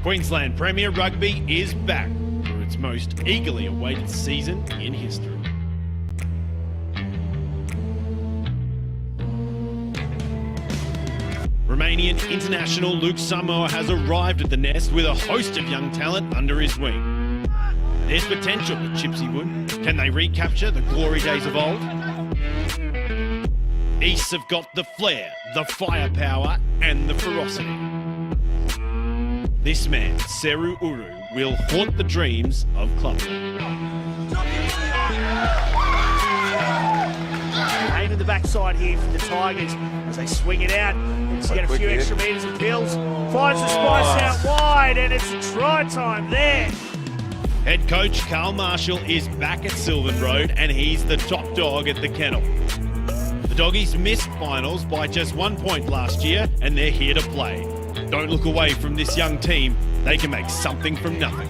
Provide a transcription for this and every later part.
Queensland Premier Rugby is back for its most eagerly awaited season in history. Romanian international Luke Samoa has arrived at the nest with a host of young talent under his wing. There's potential at Chipseywood. Can they recapture the glory days of old? East have got the flair, the firepower and the ferocity. This man, Seru Uru, will haunt the dreams of clubmen. Pain in the backside here for the Tigers as they swing it out. To get a few extra metres and kills. Finds the spice out wide and it's try time there. Head coach Carl Marshall is back at Sylvan Road and he's the top dog at the kennel. The Doggies missed finals by just 1 point last year and they're here to play. Don't look away from this young team. They can make something from nothing.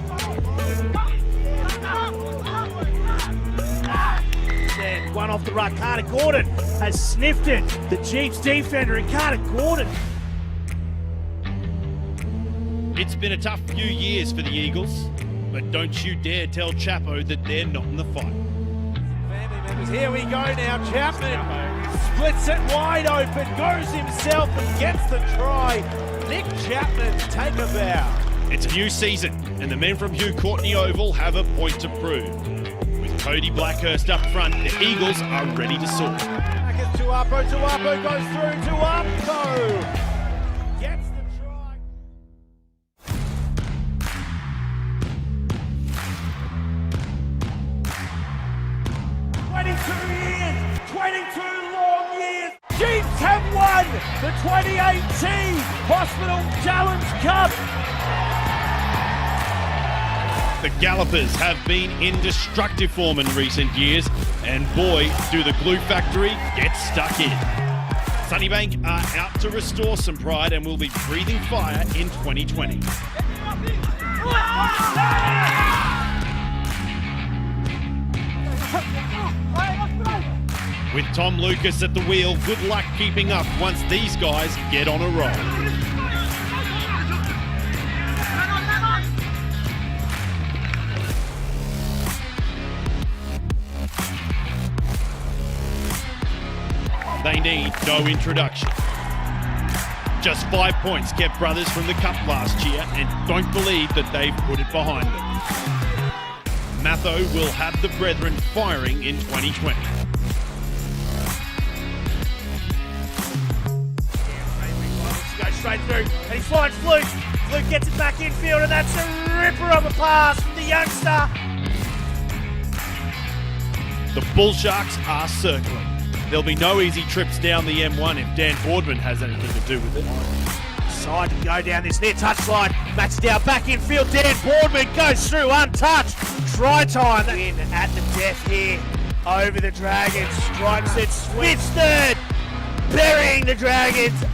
And one off the ruck. Carter Gordon has sniffed it. The Chiefs defender and Carter Gordon. It's been a tough few years for the Eagles, but don't you dare tell Chapo that they're not in the fight. Family members, here we go now. Chapman splits it wide open, goes himself and gets the try. Nick Chapman, take a bow. It's a new season, and the men from Hugh Courtney Oval have a point to prove. With Cody Blackhurst up front, the Eagles are ready to soar. Back is Tuapo goes through, Tuapo gets the try. 22 years, 22 long years. Chiefs have won the 2018 Hospital Challenge Cup. The Gallopers have been in destructive form in recent years, and boy, do the glue factory get stuck in. Sunnybank are out to restore some pride and will be breathing fire in 2020. With Tom Lucas at the wheel, good luck keeping up once these guys get on a roll. They need no introduction. Just 5 points kept Brothers from the Cup last year and don't believe that they've put it behind them. Matho will have the Brethren firing in 2020. Goes straight through and he finds Fluke. Fluke gets it back infield and that's a ripper of a pass from the youngster. The Bull Sharks are circling. There'll be no easy trips down the M1 if Dan Boardman has anything to do with it. Side to go down this near touchline. Match down back infield. Dan Boardman goes through untouched. Try time. In at the death here. Over the Dragons. Strikes it. Switch third. Burying the Dragons.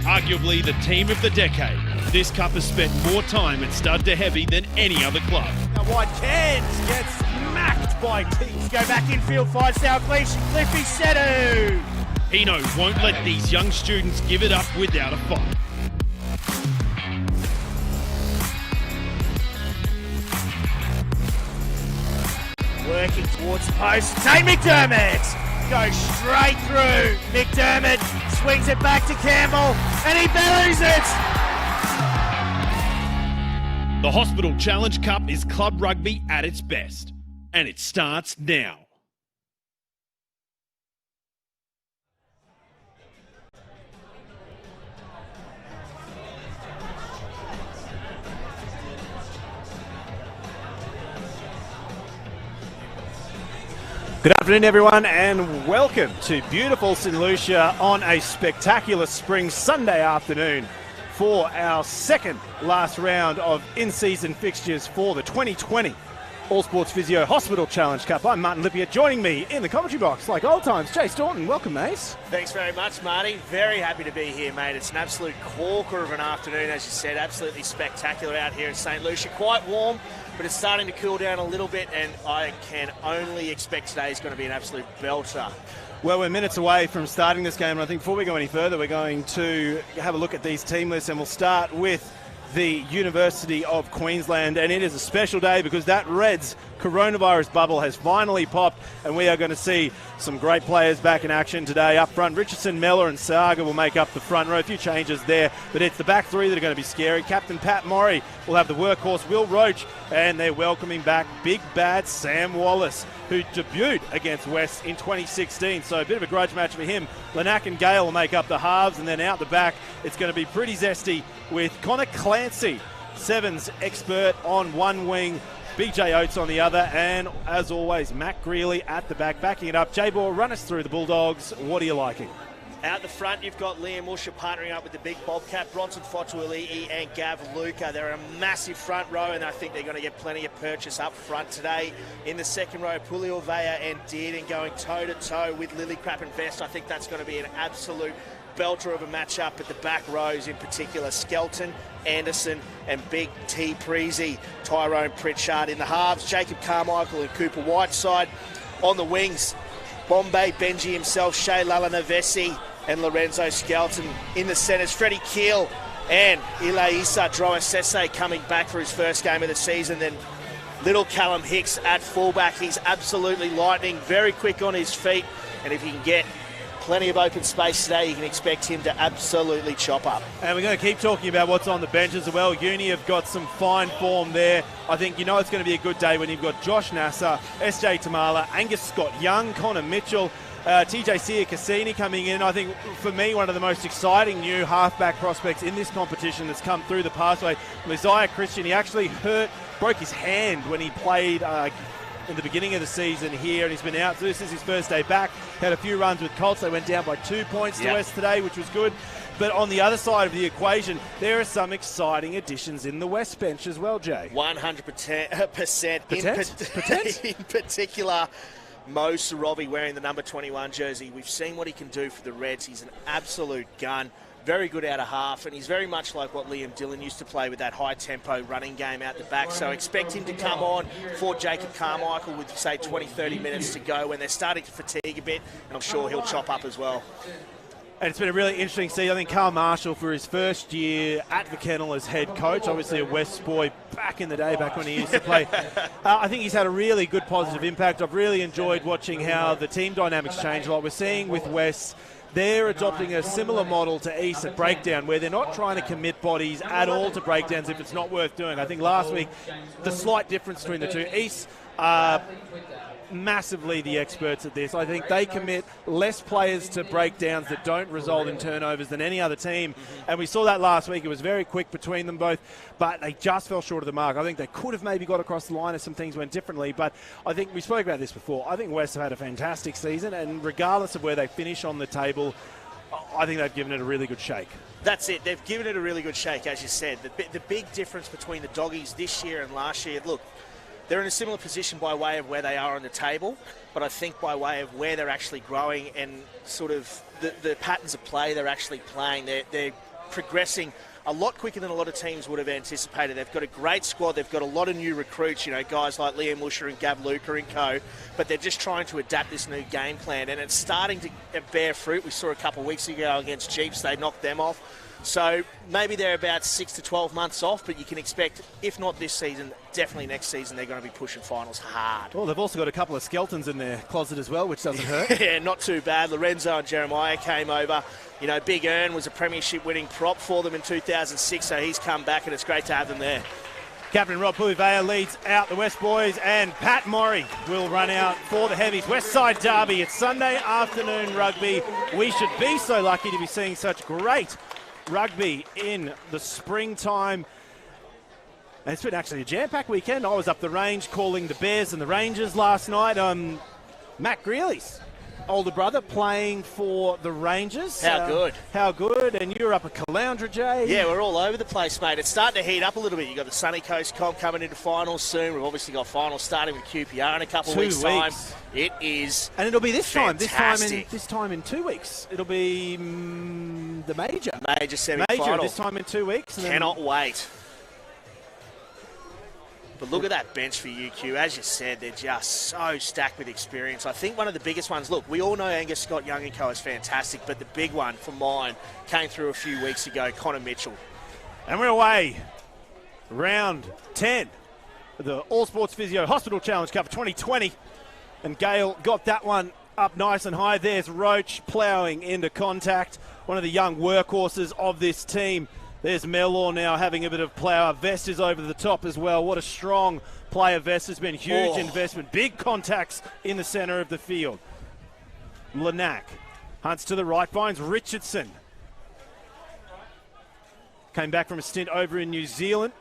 Arguably the team of the decade. This cup has spent more time at stud to heavy than any other club. Now White Cairns gets smacked by Teams. Go back infield, finds Dalglish, Cliffy Sedu. Hino won't let these young students give it up without a fight. Working towards the post, Tate McDermott goes straight through. McDermott swings it back to Campbell and he bellows it. The Hospital Challenge Cup is club rugby at its best, and it starts now. Good afternoon, everyone, and welcome to beautiful St Lucia on a spectacular spring Sunday afternoon for our second last round of in-season fixtures for the 2020 All Sports Physio Hospital Challenge Cup. I'm Martin Lippier. Joining me in the commentary box, like old times, Jay Staunton. Welcome, mate. Thanks very much, Marty. Very happy to be here, mate. It's an absolute corker of an afternoon, as you said. Absolutely spectacular out here in St Lucia. Quite warm. but it's starting to cool down a little bit, and I can only expect today is going to be an absolute belter. Well, we're minutes away from starting this game, and I think before we go any further, we're going to have a look at these team lists, and we'll start with the University of Queensland, and it is a special day because that Reds coronavirus bubble has finally popped, and we are going to see some great players back in action today. Up front, Richardson, Mellor and Saga will make up the front row. A few changes there, but it's the back three that are going to be scary. Captain Pat Murray will have the workhorse Will Roach, and they're welcoming back big bad Sam Wallace, who debuted against West in 2016. So a bit of a grudge match for him. Lanac and Gale will make up the halves, and then out the back, it's going to be pretty zesty with Connor Clancy, Sevens expert on one wing, BJ Oates on the other, and as always, Matt Greeley at the back, backing it up. J-Ball, run us through the Bulldogs. What are you liking? Out the front, you've got Liam Usher partnering up with the big Bobcat, Bronson Fotuali'i and Gav Luca. They're a massive front row, and I think they're going to get plenty of purchase up front today. In the second row, Pulio Vea and Dearden going toe-to-toe with Lillicrap and Vest. I think that's going to be an absolute belter of a matchup. At the back rows in particular, Skelton, Anderson and Big T Preezy, Tyrone Pritchard. In the halves, Jacob Carmichael and Cooper Whiteside. On the wings, Bombay Benji himself, Shea Lalanavesi and Lorenzo Skelton. In the centres, Freddie Keel and Ilaisa Droesese coming back for his first game of the season. Then little Callum Hicks at fullback. He's absolutely lightning, very quick on his feet, and if he can get plenty of open space today, you can expect him to absolutely chop up. And we're going to keep talking about what's on the bench as well. Uni have got some fine form there. I think you know it's going to be a good day when you've got Josh Nasser, SJ Tamala, Angus Scott Young, Connor Mitchell, TJ Sia Cassini coming in. I think for me, one of the most exciting new halfback prospects in this competition that's come through the pathway, Messiah Christian. He actually broke his hand when he played in the beginning of the season here, and he's been out. So this is his first day back. Had a few runs with Colts. They went down by 2 points to West today, which was good. But on the other side of the equation, there are some exciting additions in the West bench as well, Jay. 100%. In particular, Mo Sorovi wearing the number 21 jersey. We've seen what he can do for the Reds. He's an absolute gun. Very good out of half, and he's very much like what Liam Dillon used to play with that high-tempo running game out the back. So expect him to come on for Jacob Carmichael with, say, 20, 30 minutes to go when they're starting to fatigue a bit, and I'm sure he'll chop up as well. And it's been a really interesting season. I think Carl Marshall, for his first year at the Kennel as head coach, obviously a West boy back in the day, back when he used to play, I think he's had a really good positive impact. I've really enjoyed watching how the team dynamics change a lot. We're seeing with West, they're adopting a similar model to East at breakdown, where they're not trying to commit bodies at all to breakdowns if it's not worth doing. I think last week, the slight difference between the two, East are massively the experts at this. I think they commit less players to breakdowns that don't result in turnovers than any other team. And we saw that last week. It was very quick between them both, but they just fell short of the mark. I think they could have maybe got across the line if some things went differently, but I think we spoke about this before. I think West have had a fantastic season, and regardless of where they finish on the table, I think they've given it a really good shake. That's it. They've given it a really good shake, as you said. The big difference between the Doggies this year and last year, look, they're in a similar position by way of where they are on the table, but I think by way of where they're actually growing and sort of the patterns of play they're actually playing, they're progressing a lot quicker than a lot of teams would have anticipated. They've got a great squad. They've got a lot of new recruits, you know, guys like Liam Usher and Gav Luca and co, but they're just trying to adapt this new game plan, and it's starting to bear fruit. We saw a couple of weeks ago against Jeeps, they knocked them off. So maybe they're about 6 to 12 months off, but you can expect, if not this season, definitely next season, they're going to be pushing finals hard. Well, they've also got a couple of skeletons in their closet as well, which doesn't hurt. Yeah, not too bad. Lorenzo and Jeremiah came over. You know, Big Ern was a premiership-winning prop for them in 2006, so he's come back, and it's great to have them there. Captain Rob Puvea leads out the West boys, and Pat Murray will run out for the Heavies. West Side Derby. It's Sunday afternoon rugby. We should be so lucky to be seeing such great rugby in the springtime. And it's been actually a jam-packed weekend. I was up the range calling the Bears and the Rangers last night. Matt Greeley's older brother playing for the Rangers. How good. How good. And you're up at Caloundra, Jay. Yeah, we're all over the place, mate. It's starting to heat up a little bit. You've got the Sunny Coast Comp coming into finals soon. We've obviously got finals starting with QPR in a couple of weeks' time. It is and it'll be this fantastic. time in 2 weeks. It'll be the major semi-final. this time in 2 weeks. Cannot wait. But look at that bench for UQ. As you said, they're just so stacked with experience. I think one of the biggest ones, look, we all know Angus Scott Young & Co is fantastic, but the big one for mine came through a few weeks ago, Connor Mitchell. And we're away. Round 10 of the All Sports Physio Hospital Challenge Cup for 2020. And Gale got that one up nice and high. There's Roach ploughing into contact. One of the young workhorses of this team. There's Mellor now having a bit of plough. Vest is over the top as well. What a strong player Vest has been. Huge investment. Big contacts in the centre of the field. Lanack hunts to the right, finds Richardson. Came back from a stint over in New Zealand.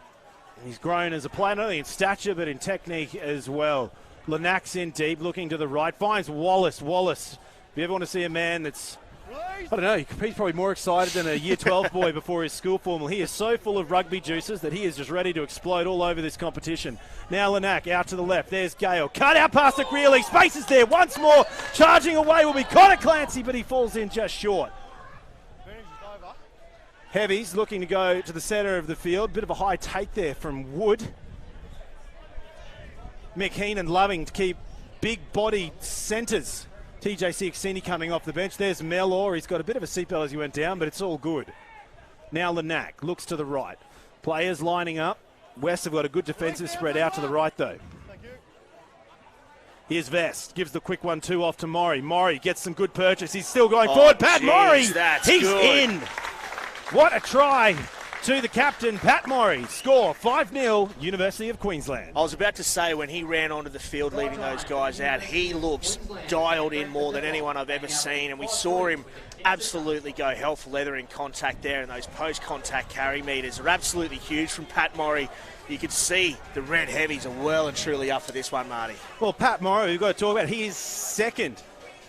He's grown as a player, not only in stature but in technique as well. Lanack's in deep, looking to the right, finds Wallace. Wallace, if you ever want to see a man that's, I don't know, he's probably more excited than a Year 12 boy before his school formal. He is so full of rugby juices that he is just ready to explode all over this competition. Now Lanack out to the left. There's Gale. Cut out past the Greeley. Space is there once more. Charging away will be Connor Clancy, but he falls in just short. Heavies looking to go to the centre of the field. Bit of a high take there from Wood. McHeenan loving to keep big body centres. TJ Cixini coming off the bench. There's Mellor. He's got a bit of a seatbelt as he went down, but it's all good. Now Lanack looks to the right. Players lining up. West have got a good defensive spread out to the right, though. Here's Vest. Gives the quick 1-2 off to Maury. Maury gets some good purchase. He's still going forward. Pat Maury! He's good. In! What a try to the captain, Pat Maury. Score 5-0, University of Queensland. I was about to say, when he ran onto the field leading those guys out, he looks dialed in more than anyone I've ever seen, and we saw him absolutely go hell for leather in contact there, and those post-contact carry meters are absolutely huge from Pat Maury. You can see the red heavies are well and truly up for this one, Marty. Well, Pat Maury, we've got to talk about, he is second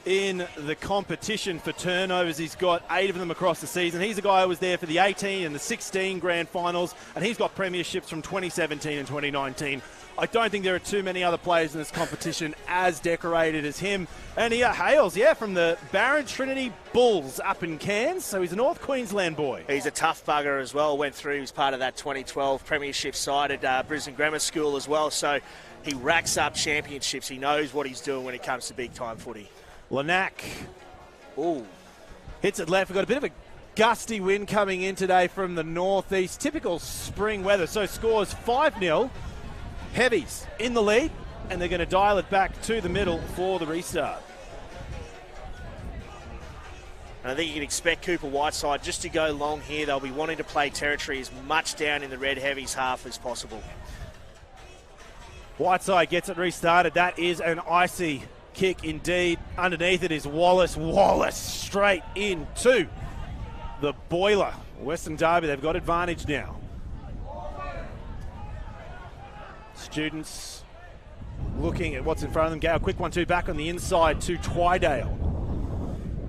in the competition for turnovers. He's got 8 of them across the season. He's a guy who was there for the 18 and the 16 grand finals, and he's got premierships from 2017 and 2019. I don't think there are too many other players in this competition as decorated as him. And he hails, from the Barron Trinity Bulls up in Cairns, so he's a North Queensland boy. He's a tough bugger as well. Went through, he was part of that 2012 premiership side at Brisbane Grammar School as well, so he racks up championships. He knows what he's doing when it comes to big-time footy. Lanack. Ooh. Hits it left. We've got a bit of a gusty wind coming in today from the northeast. Typical spring weather. So scores 5-0. Heavies in the lead, and they're going to dial it back to the middle for the restart. And I think you can expect Cooper Whiteside just to go long here. They'll be wanting to play territory as much down in the red heavies half as possible. Whiteside gets it restarted. That is an icy kick indeed. Underneath it is Wallace. Wallace straight into the boiler. Western Derby, they've got advantage now. Students looking at what's in front of them. Gale, quick 1-2 back on the inside to Twydale.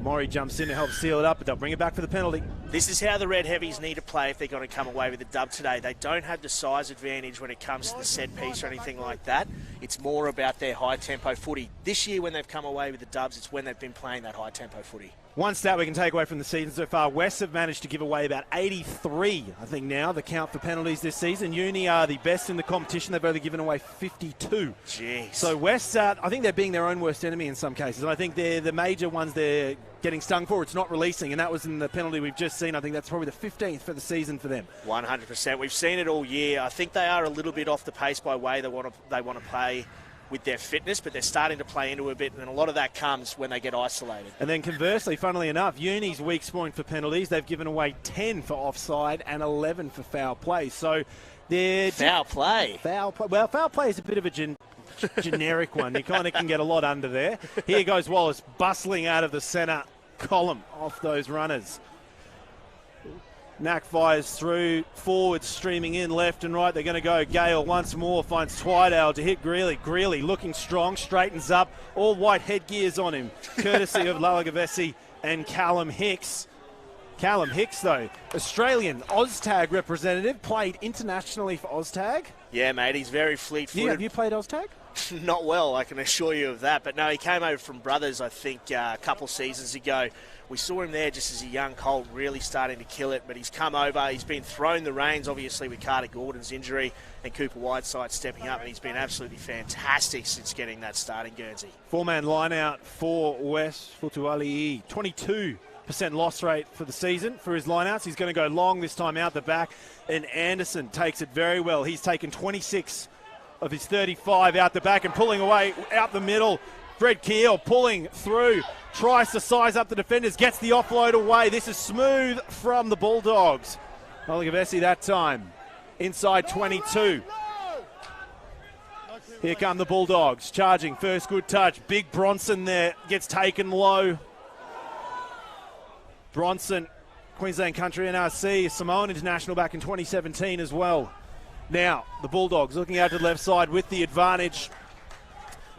Maury jumps in to help seal it up, but they'll bring it back for the penalty. This is how the Red Heavies need to play if they're going to come away with the dub today. They don't have the size advantage when it comes to the set piece or anything like that. It's more about their high-tempo footy. This year when they've come away with the dubs, it's when they've been playing that high-tempo footy. One stat we can take away from the season so far, West have managed to give away about 83, I think now, the count for penalties this season. Uni are the best in the competition. They've only given away 52. Jeez. So West, I think they're being their own worst enemy in some cases. And I think they're the major ones they're getting stung for. It's not releasing, and that was in the penalty we've just seen. I think that's probably the 15th for the season for them. 100%. We've seen it all year. I think they are a little bit off the pace by way they want to play with their fitness, but they're starting to play into a bit, and a lot of that comes when they get isolated. And then conversely, funnily enough, Uni's weak point for penalties. They've given away 10 for offside and 11 for foul play. So they're... Foul play? Well, foul play is a bit of a generic one. You kind of can get a lot under there. Here goes Wallace bustling out of the centre column off those runners. Knack fires through, forward streaming in left and right. They're going to go. Gale once more finds Twydale to hit Greeley. Greeley looking strong, straightens up. All white headgears on him, courtesy of Lalagavesi and Callum Hicks. Callum Hicks, though, Australian OzTag representative, played internationally for OzTag. Yeah, mate, he's very fleet-footed. Have you played Oztag? Not well, I can assure you of that. But no, he came over from Brothers, I think, a couple seasons ago. We saw him there just as a young colt, really starting to kill it. But he's come over. He's been thrown the reins, obviously, with Carter Gordon's injury and Cooper Whiteside stepping up. And he's been absolutely fantastic since getting that start in Guernsey. Four-man line-out for West Futuali'i. 22% loss rate for the season for his line-outs. He's going to go long this time out the back. And Anderson takes it very well. He's taken 26 of his 35 out the back and pulling away out the middle. Fred Keel pulling through, tries to size up the defenders, gets the offload away. This is smooth from the Bulldogs. Olagavesi that time, inside 22. Here come the Bulldogs, charging, first good touch. Big Bronson there, gets taken low. Bronson, Queensland Country NRC, Samoan International back in 2017 as well. Now, the Bulldogs looking out to the left side with the advantage.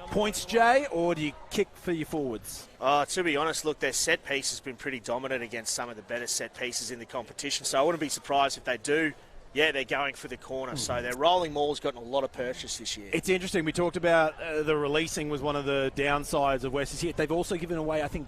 Points, Jay, or do you kick for your forwards? To be honest, look, their set piece has been pretty dominant against some of the better set pieces in the competition, so I wouldn't be surprised if they do. Yeah, they're going for the corner, so their rolling maul's gotten a lot of purchase this year. It's interesting. We talked about the releasing was one of the downsides of West this year. They've also given away, I think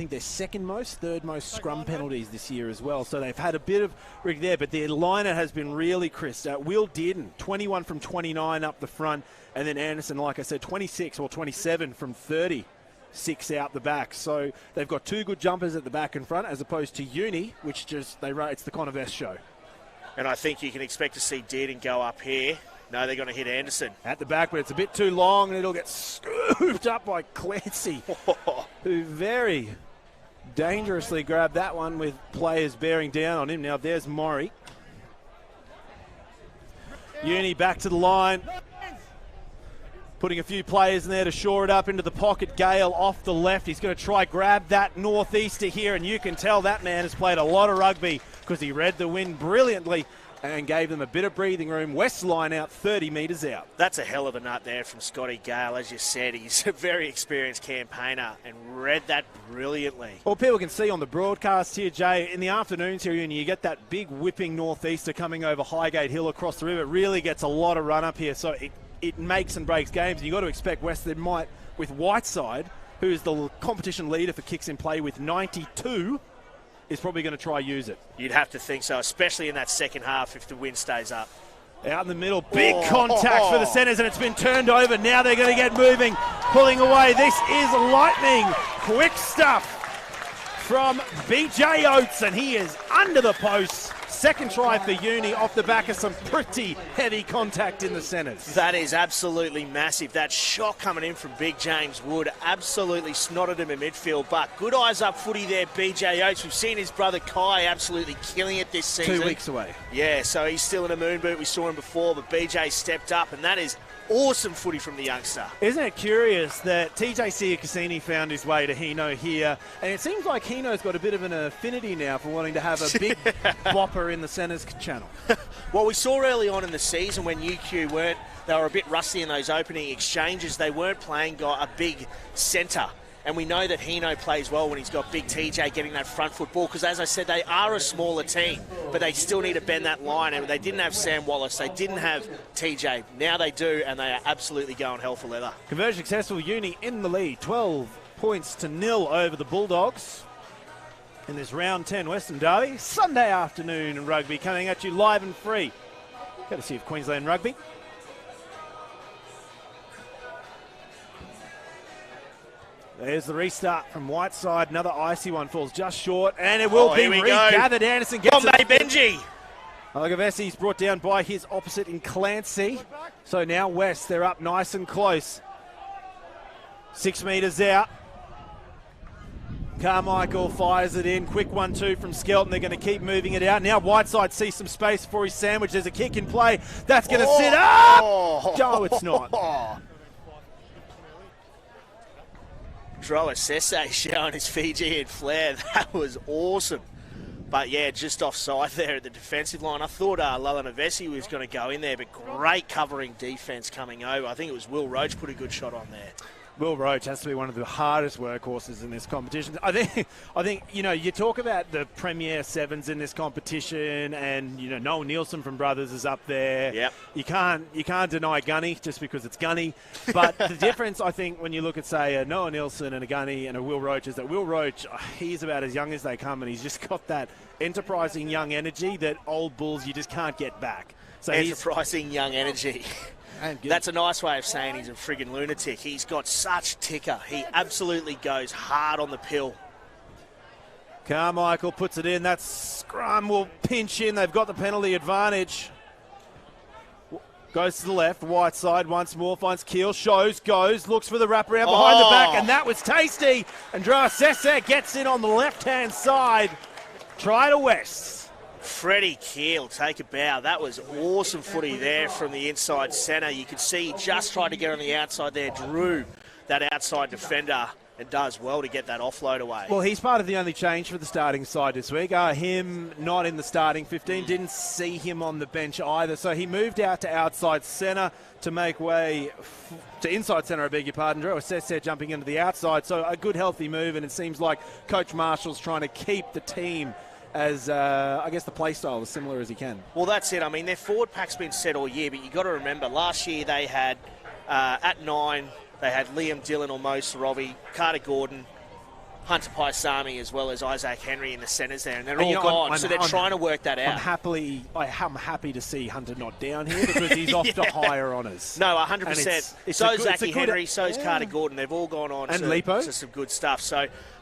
their third most scrum penalties this year as well. So they've had a bit of rig there, but their liner has been really crisp. Will Dearden, 21 from 29 up the front, and then Anderson, like I said, 26 or 27 from 36 out the back. So they've got two good jumpers at the back and front, as opposed to Uni, which it's the Converse show. And I think you can expect to see Dearden go up here. No, they're going to hit Anderson. At the back, but it's a bit too long, and it'll get scooped up by Clancy, who very dangerously grabbed that one with players bearing down on him. Now there's Maury. Uni back to the line. Putting a few players in there to shore it up into the pocket. Gale off the left. He's going to try grab that northeaster here, and you can tell that man has played a lot of rugby because he read the wind brilliantly and gave them a bit of breathing room. West line out, 30 metres out. That's a hell of a nut there from Scotty Gale. As you said, he's a very experienced campaigner and read that brilliantly. Well, people can see on the broadcast here, Jay, in the afternoons here, and you get that big whipping northeaster coming over Highgate Hill across the river. It really gets a lot of run up here, so it makes and breaks games. And you've got to expect Western might, with Whiteside, who is the competition leader for kicks in play with 92, is probably going to try use it. You'd have to think so, especially in that second half if the wind stays up. Out in the middle, big contact for the centres, and it's been turned over. Now they're going to get moving, pulling away. This is lightning. Quick stuff from BJ Oates, and he is under the posts. Second try for Uni off the back of some pretty heavy contact in the centres. That is absolutely massive. That shot coming in from Big James Wood absolutely snotted him in midfield. But good eyes up footy there, BJ Oates. We've seen his brother Kai absolutely killing it this season. 2 weeks away. Yeah, so he's still in a moon boot. We saw him before, but BJ stepped up, and that is awesome footy from the youngster. Isn't it curious that TJ Siakasini found his way to Hino here, and it seems like Hino's got a bit of an affinity now for wanting to have a big bopper in the centres channel. Well, we saw early on in the season when UQ they were a bit rusty in those opening exchanges. They weren't playing a big centre. And we know that Hino plays well when he's got big TJ getting that front foot ball, because, as I said, they are a smaller team, but they still need to bend that line. And they didn't have Sam Wallace. They didn't have TJ. Now they do, and they are absolutely going hell for leather. Conversion successful. Uni in the lead, 12 points to 0 over the Bulldogs in this round 10 Western Derby. Sunday afternoon rugby coming at you live and free, courtesy of Queensland Rugby. There's the restart from Whiteside. Another icy one falls just short, and it will be regathered. Anderson gets it. Benji. Olagavesi's brought down by his opposite in Clancy. So now West, they're up nice and close. 6 metres out. Carmichael fires it in. Quick 1-2 from Skelton. They're going to keep moving it out. Now Whiteside sees some space for his sandwich. There's a kick in play. That's going to sit up. No, it's not. Droa Sese showing his Fijian flair. That was awesome. But, yeah, just offside there at the defensive line. I thought Lalanavesi was going to go in there, but great covering defence coming over. I think it was Will Roach put a good shot on there. Will Roach has to be one of the hardest workhorses in this competition. I think you talk about the Premier Sevens in this competition, and Noel Nielsen from Brothers is up there. Yep. You can't deny Gunny just because it's Gunny. But the difference, I think, when you look at say a Noel Nielsen and a Gunny and a Will Roach, is that Will Roach, he's about as young as they come, and he's just got that enterprising young energy that old bulls you just can't get back. So enterprising young energy. That's a nice way of saying he's a friggin' lunatic. He's got such ticker. He absolutely goes hard on the pill. Carmichael puts it in. That scrum will pinch in. They've got the penalty advantage. Goes to the left. Whiteside once more. Finds Keel. Goes. Looks for the wraparound behind the back. And that was tasty. And Droa gets in on the left-hand side. Try to West. Freddie Keel, take a bow. That was awesome footy there from the inside centre. You could see he just tried to get on the outside there, drew that outside defender, and does well to get that offload away. Well, he's part of the only change for the starting side this week. Him not in the starting 15, didn't see him on the bench either. So he moved out to outside centre to make way to inside centre, I beg your pardon. Drew Assessor jumping into the outside. So a good, healthy move, and it seems like Coach Marshall's trying to keep the team as, I guess, the play style as similar as he can. Well, that's it. I mean, their forward pack's been set all year, but you've got to remember, last year they had, at 9, they had Liam Dillon or Mo Sorovi, Carter Gordon, Hunter Paisami, as well as Isaac Henry in the centres there, and they're all gone, so they're trying to work that out. I'm happy to see Hunter not down here because he's off to higher honours. No, 100%. So's Zachy Henry, so's Carter Gordon. They've all gone on to some good stuff.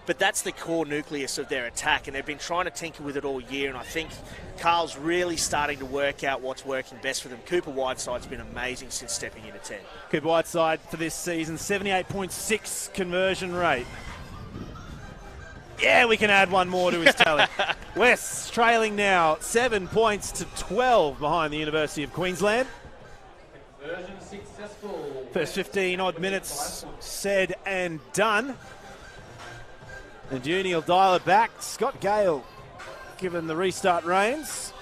But that's the core nucleus of their attack, and they've been trying to tinker with it all year, and I think Carl's really starting to work out what's working best for them. Cooper Whiteside's been amazing since stepping into 10. Cooper Whiteside for this season, 78.6 conversion rate. Yeah, we can add one more to his tally. West's trailing now 7 points to 12 behind the University of Queensland. Conversion successful. First 15 odd minutes said and done. And Uni will dial it back. Scott Gale given the restart reins.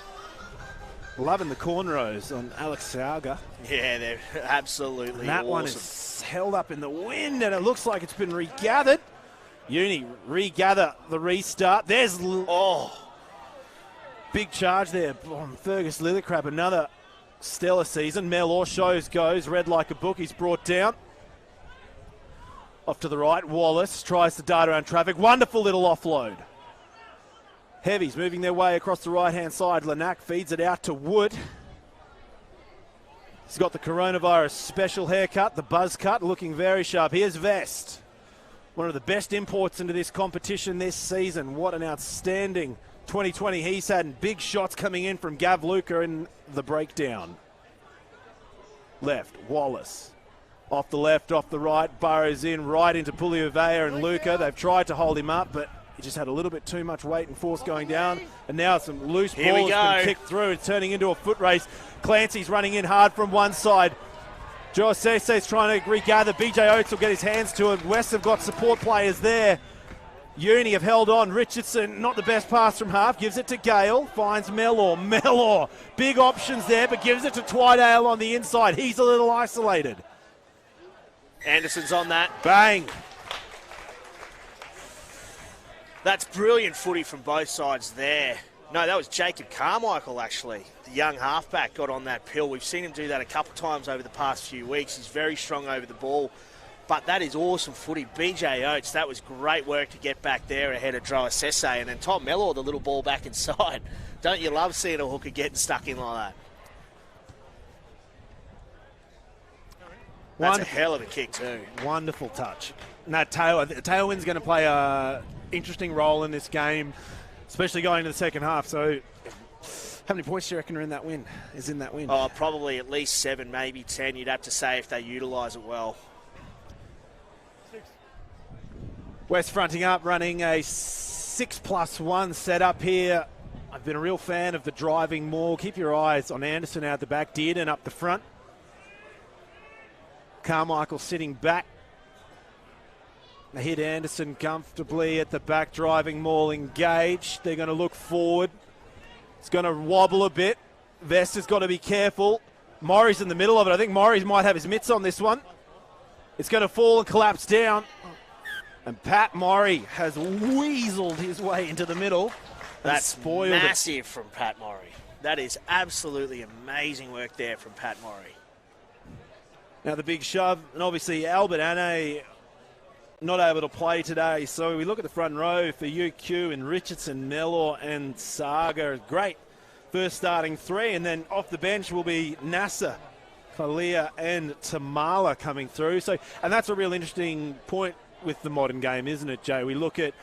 Loving the cornrows on Alex Sauga. Yeah, they're absolutely and that awesome. one is held up in the wind, and it looks like it's been regathered. Uni regather the restart. There's big charge there from Fergus Lillicrap. Another stellar season. Mel or goes red like a book. He's brought down. Off to the right, Wallace tries to dart around traffic. Wonderful little offload. Heavies moving their way across the right-hand side. Lanac feeds it out to Wood. He's got the coronavirus special haircut, the buzz cut, looking very sharp. Here's Vest. One of the best imports into this competition this season. What an outstanding 2020 he's had. And big shots coming in from Gav Luca in the breakdown. Left, Wallace. Off the left, off the right, burrows in right into Puliovea and Luca. They've tried to hold him up, but he just had a little bit too much weight and force going down. And now some loose balls been kicked through. It's turning into a foot race. Clancy's running in hard from one side. Joe Sesse's trying to regather. BJ Oates will get his hands to it. West have got support players there. Uni have held on. Richardson, not the best pass from half, gives it to Gale, finds Mellor. Mellor, big options there, but gives it to Twydale on the inside. He's a little isolated. Anderson's on that. Bang. That's brilliant footy from both sides there. No, that was Jacob Carmichael, actually. The young halfback got on that pill. We've seen him do that a couple of times over the past few weeks. He's very strong over the ball. But that is awesome footy. BJ Oates, that was great work to get back there ahead of Droa Sesse. And then Tom Mellor, the little ball back inside. Don't you love seeing a hooker getting stuck in like that? That's a hell of a kick too. Wonderful touch. And that tailwind's going to play a interesting role in this game, especially going to the second half. So how many points do you reckon are in that win? Oh, probably at least 7, maybe 10, you'd have to say, if they utilise it well. West fronting up, running a 6+1 setup here. I've been a real fan of the driving maul. Keep your eyes on Anderson out the back, Dearden up the front. Carmichael sitting back. They hit Anderson comfortably at the back, driving maul engaged. They're going to look forward. It's going to wobble a bit. Vest has got to be careful. Murray's in the middle of it. I think Murray might have his mitts on this one. It's going to fall and collapse down. And Pat Murray has weaseled his way into the middle. That's spoiled massive from Pat Murray. That is absolutely amazing work there from Pat Murray. Now the big shove, and obviously Albert Ane not able to play today. So we look at the front row for UQ and Richardson, Mellor and Saga. Great first starting three, and then off the bench will be Nasser, Kalia and Tamala coming through. So, and that's a real interesting point with the modern game, isn't it, Jay? We look at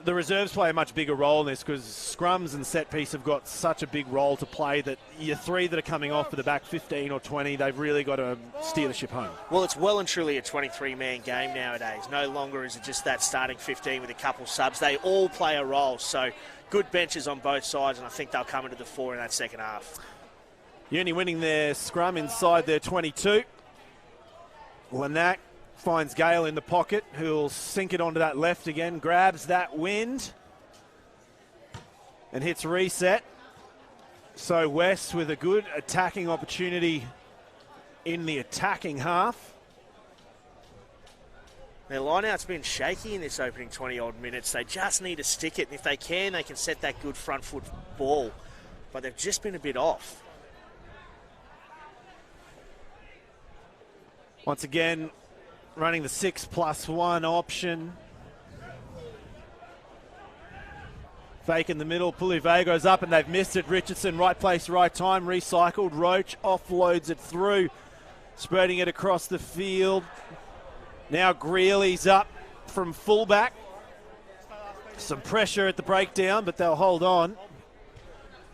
the reserves play a much bigger role in this because scrums and set piece have got such a big role to play that your three that are coming off for the back 15 or 20, they've really got to steer the ship home. Well, it's well and truly a 23-man game nowadays. No longer is it just that starting 15 with a couple subs. They all play a role. So good benches on both sides, and I think they'll come into the fore in that second half. Uni winning their scrum inside their 22. Lanac finds Gale in the pocket, who'll sink it onto that left again, grabs that wind and hits reset. So West with a good attacking opportunity in the attacking half. Their line-out's been shaky in this opening 20-odd minutes. They just need to stick it. And if they can set that good front foot ball. But they've just been a bit off. Once again, running the 6+1 option. Fake in the middle. Pulivay goes up and they've missed it. Richardson, right place, right time. Recycled. Roach offloads it through. Spreading it across the field. Now Greeley's up from fullback. Some pressure at the breakdown, but they'll hold on.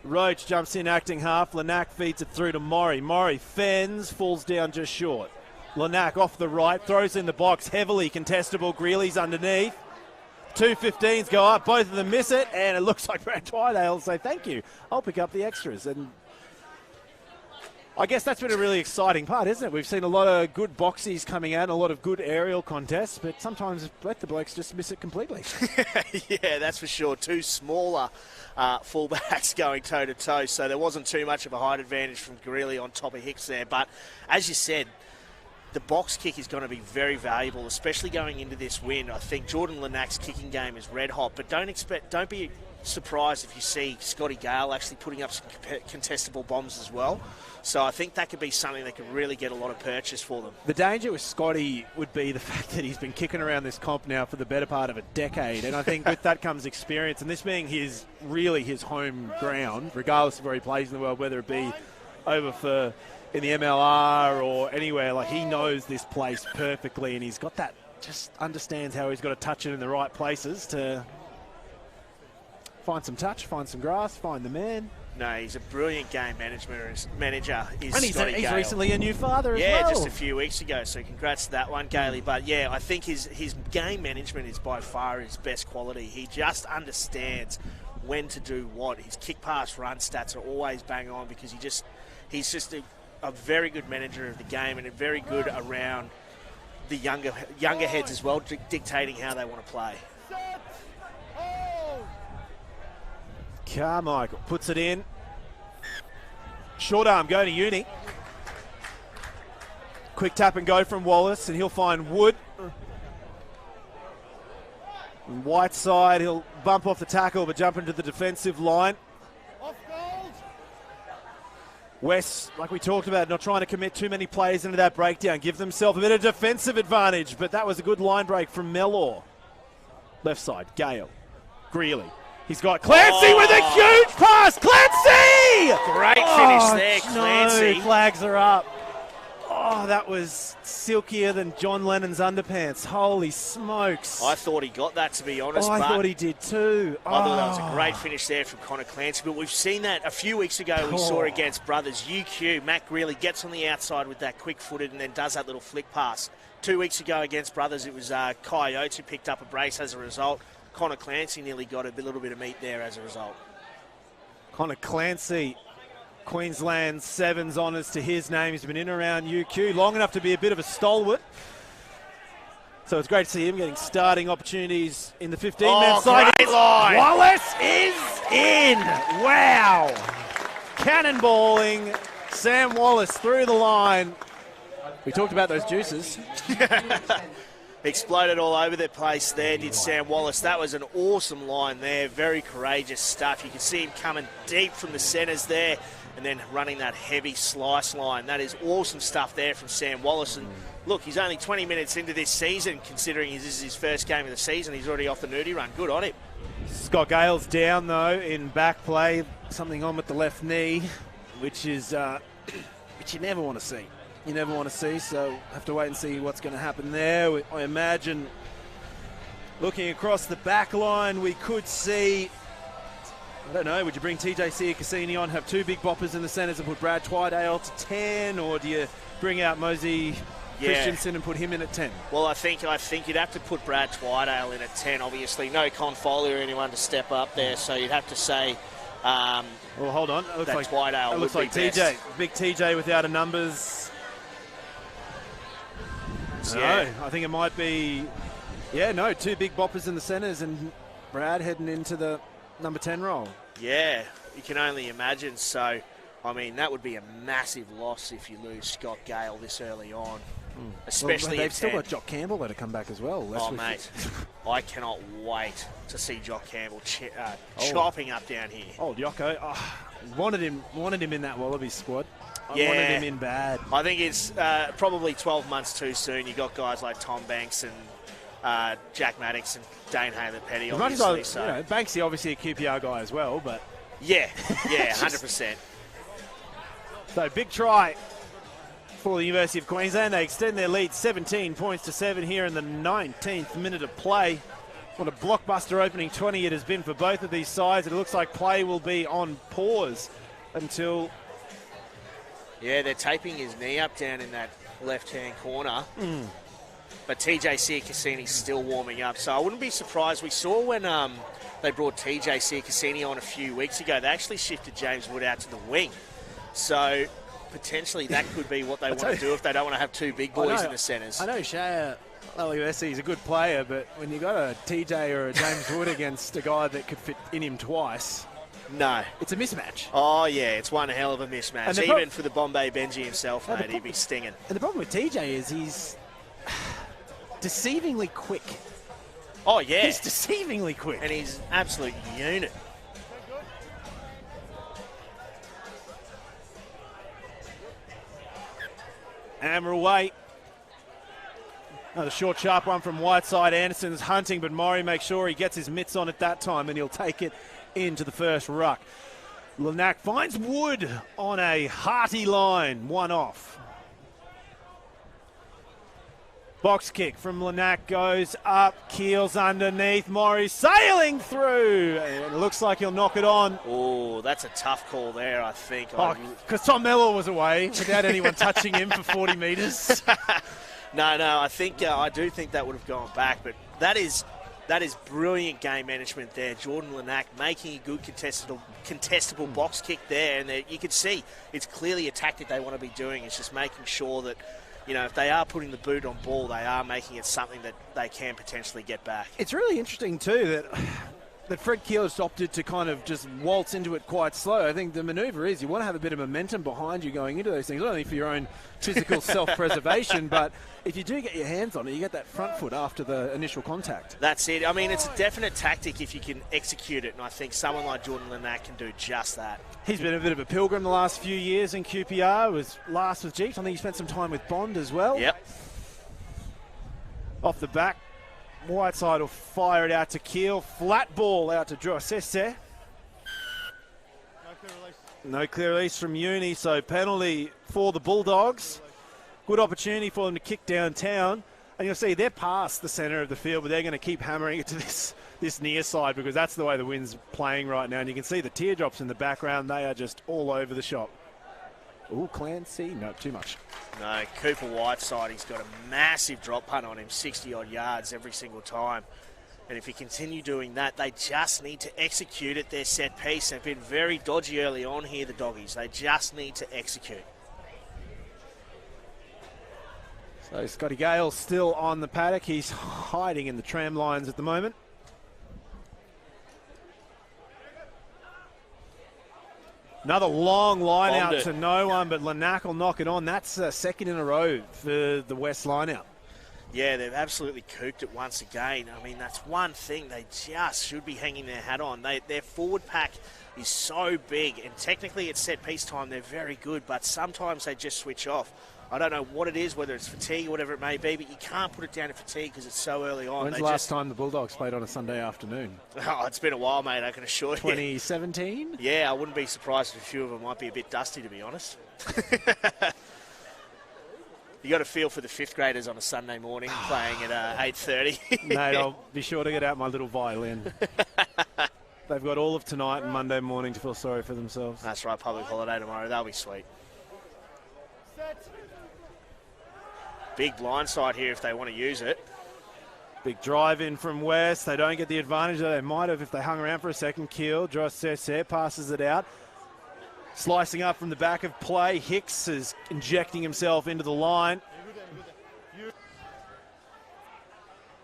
Roach jumps in acting half. Lanac feeds it through to Murray. Murray fends, falls down just short. Lanac off the right, throws in the box, heavily contestable. Greeley's underneath. 2 15s go up, both of them miss it, and it looks like Brad Twydale will say, thank you, I'll pick up the extras. And I guess that's been a really exciting part, isn't it? We've seen a lot of good boxies coming out, a lot of good aerial contests, but sometimes the blokes just miss it completely. Yeah, that's for sure. Two smaller fullbacks going toe-to-toe, so there wasn't too much of a height advantage from Greeley on top of Hicks there. But as you said, the box kick is going to be very valuable, especially going into this win. I think Jordan Lanac's kicking game is red hot, but don't be surprised if you see Scotty Gale actually putting up some contestable bombs as well. So I think that could be something that could really get a lot of purchase for them. The danger with Scotty would be the fact that he's been kicking around this comp now for the better part of a decade, and I think with that comes experience, and this being his home ground, regardless of where he plays in the world, whether it be over in the MLR or anywhere, like he knows this place perfectly, and he's got that, just understands how he's got to touch it in the right places to find some touch, find some grass, find the man. No, he's a brilliant game manager. And he's recently a new father as well. Yeah, just a few weeks ago, so congrats to that one, Gailey. But yeah, I think his game management is by far his best quality. He just understands when to do what. His kick pass run stats are always bang on because he's just a very good manager of the game and a very good around the younger heads as well, dictating how they want to play. Carmichael puts it in. Short arm go to Uni. Quick tap and go from Wallace, and he'll find Wood. Whiteside, he'll bump off the tackle but jump into the defensive line. West, like we talked about, not trying to commit too many players into that breakdown. Give themselves a bit of defensive advantage, but that was a good line break from Mellor. Left side, Gale. Greeley. He's got Clancy with a huge pass. Clancy! Great finish there, Clancy. No, flags are up. Oh, that was silkier than John Lennon's underpants. Holy smokes. I thought he got that, to be honest. I thought he did too. I thought that was a great finish there from Connor Clancy. But we've seen that a few weeks ago. We saw against Brothers UQ. Matt Greeley gets on the outside with that quick-footed and then does that little flick pass. 2 weeks ago against Brothers, it was Coyotes who picked up a brace as a result. Connor Clancy nearly got a little bit of meat there as a result. Connor Clancy, Queensland Sevens honours to his name. He's been in around UQ long enough to be a bit of a stalwart. So it's great to see him getting starting opportunities in the 15-man side. Great line. Wallace is in. Wow. Cannonballing Sam Wallace through the line. We talked about those juices. Exploded all over the place there, did Sam Wallace. That was an awesome line there. Very courageous stuff. You can see him coming deep from the centres there and then running that heavy slice line. That is awesome stuff there from Sam Wallace. And look, he's only 20 minutes into this season, considering this is his first game of the season. He's already off the nudie run. Good on him. Scott Gale's down, though, in back play. Something on with the left knee, which is which you never want to see. You never want to see, so have to wait and see what's going to happen there. I imagine looking across the back line, we could see, I don't know, would you bring TJ Cassini on, have two big boppers in the centres and put Brad Twydale to 10, or do you bring out Mosey Christensen and put him in at 10? Well, I think you'd have to put Brad Twydale in at 10, obviously. No Con Foley or anyone to step up there, so you'd have to say... well, hold on. It looks like Twydale looks like TJ. Best. Big TJ without a numbers. No, I think it might be... Yeah, no, two big boppers in the centres and Brad heading into the number 10 role. Yeah, you can only imagine. So, I mean, that would be a massive loss if you lose Scott Gale this early on. Especially they've still got Jock Campbell there to come back as well. Mate, I cannot wait to see Jock Campbell chopping up down here. Old Yoko, wanted him in that Wallabies squad. I wanted him in bad. I think it's probably 12 months too soon. You got guys like Tom Banks and Jack Maddox and Dane Haylett-Petty, obviously. Banksy obviously a QPR guy as well, but yeah, 100%. So big try for the University of Queensland. They extend their lead 17 points to 7 here in the 19th minute of play. What a blockbuster opening 20 it has been for both of these sides. It looks like play will be on pause until... Yeah, they're taping his knee up down in that left-hand corner. But TJ Cassini's still warming up. So I wouldn't be surprised. We saw when they brought TJ Cassini on a few weeks ago, they actually shifted James Wood out to the wing. So potentially that could be what they want to do if they don't want to have two big boys in the centres. I know Shea Laliuesi is a good player, but when you got a TJ or a James Wood against a guy that could fit in him twice... No. It's a mismatch. Oh, yeah, it's one hell of a mismatch. Even for the Bombay Benji himself, mate, he'd be stinging. And the problem with TJ is he's deceivingly quick. Oh, yeah. He's deceivingly quick. And he's an absolute unit. Hammer away. Another short, sharp one from Whiteside. Anderson's hunting, but Murray makes sure he gets his mitts on at that time, and he'll take it into the first ruck. Lanac finds Wood on a hearty line, one off. Box kick from Lanac goes up, Keels underneath, Murray sailing through, and it looks like he'll knock it on. Oh, that's a tough call there, I think. Because Tom Mellor was away without anyone touching him for 40 metres. No, I do think that would have gone back, but that is brilliant game management there. Jordan Lanac making a good contestable box kick there, and you can see it's clearly a tactic they want to be doing. It's just making sure that, if they are putting the boot on ball, they are making it something that they can potentially get back. It's really interesting too that Fred Keeler's opted to kind of just waltz into it quite slow. I think the manoeuvre is you want to have a bit of momentum behind you going into those things, not only for your own physical self-preservation, but if you do get your hands on it, you get that front foot after the initial contact. That's it. I mean, it's a definite tactic if you can execute it, and I think someone like Jordan Lanac can do just that. He's been a bit of a pilgrim the last few years in QPR. Was last with Jeeps. I think he spent some time with Bond as well. Yep. Off the back, Whiteside will fire it out to Keel. Flat ball out to Drossese. No clear release from Uni, so penalty for the Bulldogs. Good opportunity for them to kick downtown. And you'll see they're past the centre of the field, but they're going to keep hammering it to this near side because that's the way the wind's playing right now. And you can see the teardrops in the background. They are just all over the shop. Ooh, Clancy. No, too much. No, Cooper Whiteside, he's got a massive drop punt on him, 60-odd yards every single time. And if you continue doing that, they just need to execute at their set piece. They've been very dodgy early on here, the Doggies. They just need to execute. So Scotty Gale still on the paddock. He's hiding in the tram lines at the moment. Another long line Bombed out it. to no one, but Lanack will knock it on. That's second in a row for the West line out. Yeah, they've absolutely cooked it once again. I mean, that's one thing they just should be hanging their hat on. Their forward pack is so big, and technically at set-piece time they're very good, but sometimes they just switch off. I don't know what it is, whether it's fatigue or whatever it may be, but you can't put it down to fatigue because it's so early on. When's the last time the Bulldogs played on a Sunday afternoon? Oh, it's been a while, mate, I can assure you. 2017? Yeah, I wouldn't be surprised if a few of them might be a bit dusty, to be honest. You got a feel for the fifth graders on a Sunday morning playing at 8:30. Mate, I'll be sure to get out my little violin. They've got all of tonight and Monday morning to feel sorry for themselves. That's right, public holiday tomorrow. That'll be sweet. Big blindside here if they want to use it. Big drive in from West. They don't get the advantage that they might have if they hung around for a second. Keel, Drossese passes it out. Slicing up from the back of play. Hicks is injecting himself into the line.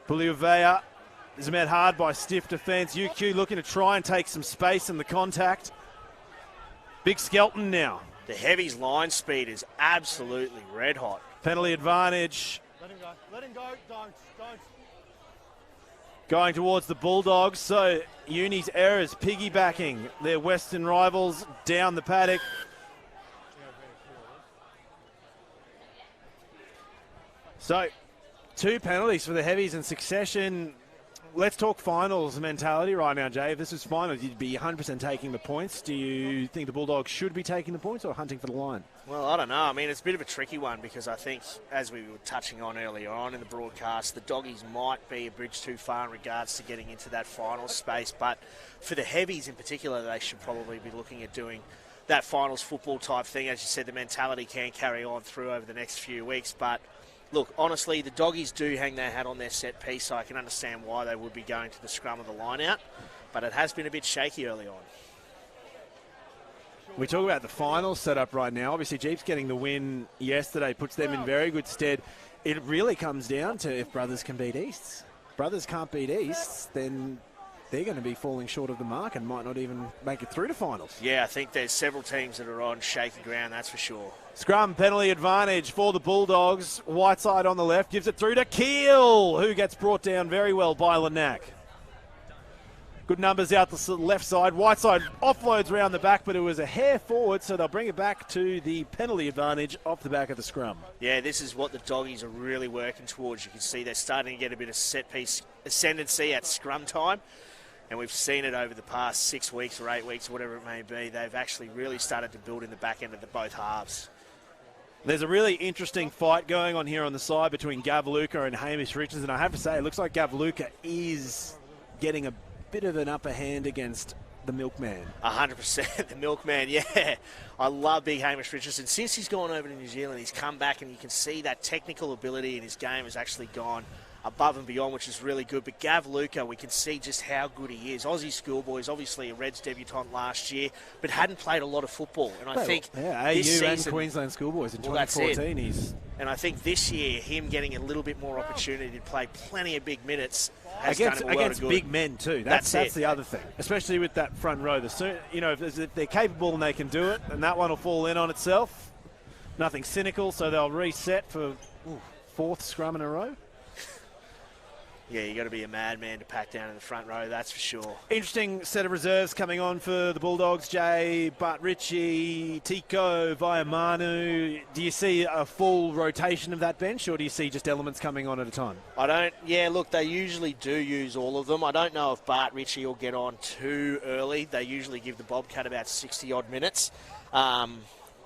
Puliuvea is met hard by stiff defence. UQ looking to try and take some space in the contact. Big Skelton now. The heavies' line speed is absolutely red hot. Penalty advantage. Let him go. Let him go. Don't. Going towards the Bulldogs, so Uni's errors piggybacking their Western rivals down the paddock. So, 2 penalties for the heavies in succession. Let's talk finals mentality right now, Jay. If this was finals, you'd be 100% taking the points. Do you think the Bulldogs should be taking the points or hunting for the line? Well, I don't know. I mean, it's a bit of a tricky one because I think, as we were touching on earlier on in the broadcast, the Doggies might be a bridge too far in regards to getting into that final space. But for the heavies in particular, they should probably be looking at doing that finals football type thing. As you said, the mentality can carry on through over the next few weeks. But look, honestly, the Doggies do hang their hat on their set piece, so I can understand why they would be going to the scrum of the line out. But it has been a bit shaky early on. We talk about the final setup right now. Obviously, Jeeps getting the win yesterday puts them in very good stead. It really comes down to if Brothers can beat Easts. Brothers can't beat Easts, then they're going to be falling short of the mark and might not even make it through to finals. Yeah, I think there's several teams that are on shaky ground, that's for sure. Scrum penalty advantage for the Bulldogs. Whiteside on the left gives it through to Keel, who gets brought down very well by Lanack. Good numbers out the left side. Whiteside offloads around the back, but it was a hair forward, so they'll bring it back to the penalty advantage off the back of the scrum. Yeah, this is what the Doggies are really working towards. You can see they're starting to get a bit of set-piece ascendancy at scrum time, and we've seen it over the past 6 weeks or 8 weeks or whatever it may be. They've actually really started to build in the back end of both halves. There's a really interesting fight going on here on the side between Gav Luca and Hamish Richards, and I have to say, it looks like Gav Luca is getting a bit of an upper hand against the Milkman. 100%, the Milkman, yeah. I love big Hamish Richardson. Since he's gone over to New Zealand, he's come back and you can see that technical ability in his game has actually gone above and beyond, which is really good. But Gav Luca, we can see just how good he is. Aussie schoolboys, obviously a Reds debutant last year, but hadn't played a lot of football. And I think AU this season, and Queensland schoolboys in well, that's 2014. And I think this year, him getting a little bit more opportunity to play plenty of big minutes has done him a lot of good. Big men too. That's the other thing, especially with that front row. If they're capable and they can do it, and that one will fall in on itself. Nothing cynical, so they'll reset for fourth scrum in a row. Yeah, you got to be a madman to pack down in the front row, that's for sure. Interesting set of reserves coming on for the Bulldogs, Jay. Bart Ritchie, Tico, Vaiamanu. Do you see a full rotation of that bench, or do you see just elements coming on at a time? Look, they usually do use all of them. I don't know if Bart Ritchie will get on too early. They usually give the Bobcat about 60-odd minutes.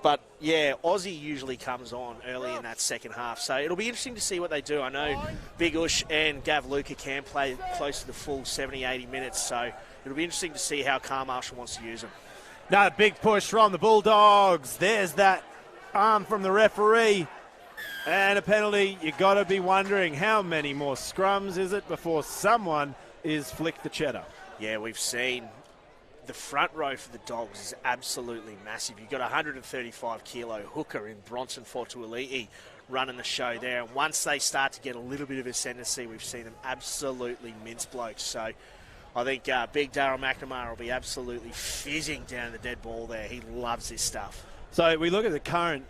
But, yeah, Aussie usually comes on early in that second half. So it'll be interesting to see what they do. I know Big Ush and Gav Luca can play close to the full 70, 80 minutes. So it'll be interesting to see how Carl Marshall wants to use them. Now, a big push from the Bulldogs. There's that arm from the referee. And a penalty. You got to be wondering how many more scrums is it before someone is flicked the cheddar. Yeah, we've seen the front row for the Dogs is absolutely massive. You've got a 135-kilo hooker in Bronson Fortualiti running the show there. And once they start to get a little bit of ascendancy, we've seen them absolutely mince blokes. So I think big Darryl McNamara will be absolutely fizzing down the dead ball there. He loves this stuff. So we look at the current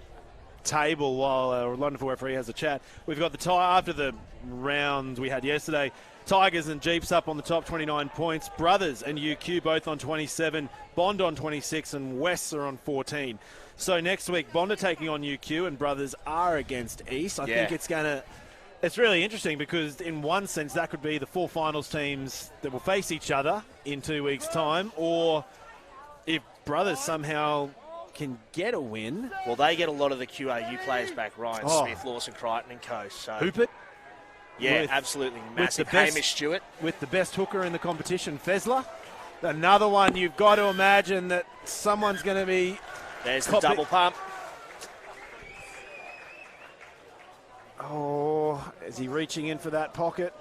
table while our wonderful referee has a chat. We've got the tie after the round we had yesterday. Tigers and Jeeps up on the top, 29 points. Brothers and UQ both on 27. Bond on 26 and Wests are on 14. So next week, Bond are taking on UQ and Brothers are against East. I think it's really interesting because in one sense that could be the 4 finals teams that will face each other in 2 weeks' time, or if Brothers somehow can get a win. Well, they get a lot of the QRU players back, Ryan Smith, Lawson Crichton and co. So. Hoopert. Yeah, absolutely massive. Hamish Stewart. With the best hooker in the competition, Fezler. Another one you've got to imagine that someone's going to be... There's the double pump. Oh, is he reaching in for that pocket?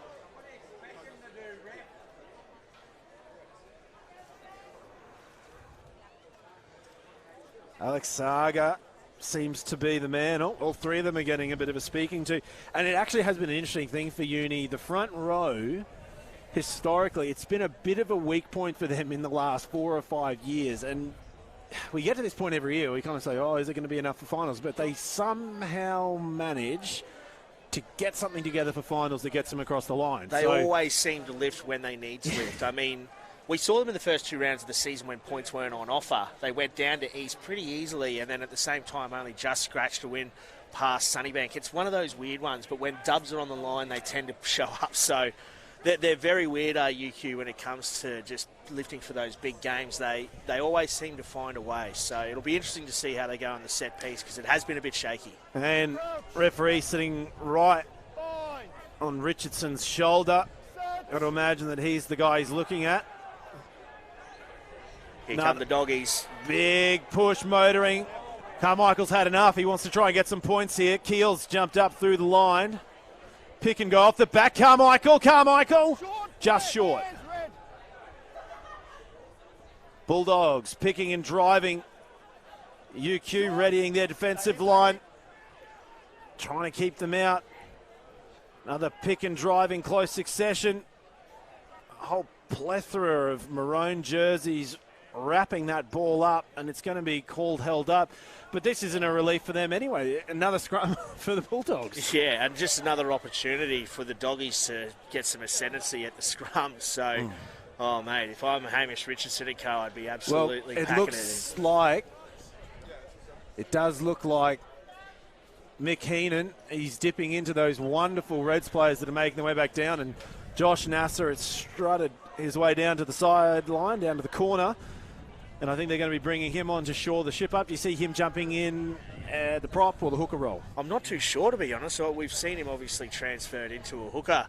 Alex Saga seems to be the man. Oh, all 3 of them are getting a bit of a speaking to. And it actually has been an interesting thing for Uni. The front row, historically, it's been a bit of a weak point for them in the last 4 or 5 years. And we get to this point every year, we kind of say, oh, is it going to be enough for finals? But they somehow manage to get something together for finals that gets them across the line. They always seem to lift when they need to lift. I mean, we saw them in the first 2 rounds of the season when points weren't on offer. They went down to East pretty easily and then at the same time only just scratched a win past Sunnybank. It's one of those weird ones, but when dubs are on the line, they tend to show up. So they're very weird, UQ, when it comes to just lifting for those big games. They always seem to find a way. So it'll be interesting to see how they go in the set piece because it has been a bit shaky. And referee sitting right on Richardson's shoulder. Got to imagine that he's the guy he's looking at. Here come the doggies. Big push motoring. Carmichael's had enough. He wants to try and get some points here. Keel's jumped up through the line. Pick and go off the back. Carmichael. Just short. Bulldogs picking and driving. UQ readying their defensive line. Trying to keep them out. Another pick and drive in close succession. A whole plethora of maroon jerseys wrapping that ball up, and it's going to be called held up. But this isn't a relief for them anyway. Another scrum for the Bulldogs. Yeah, and just another opportunity for the doggies to get some ascendancy at the scrum. So, oh, mate, if I'm Hamish Richardson and co, I'd be absolutely packing it does look like Mick Heenan, he's dipping into those wonderful Reds players that are making their way back down, and Josh Nasser has strutted his way down to the sideline, down to the corner. And I think they're going to be bringing him on to shore the ship up. Do you see him jumping in the prop or the hooker role? I'm not too sure, to be honest. So we've seen him obviously transferred into a hooker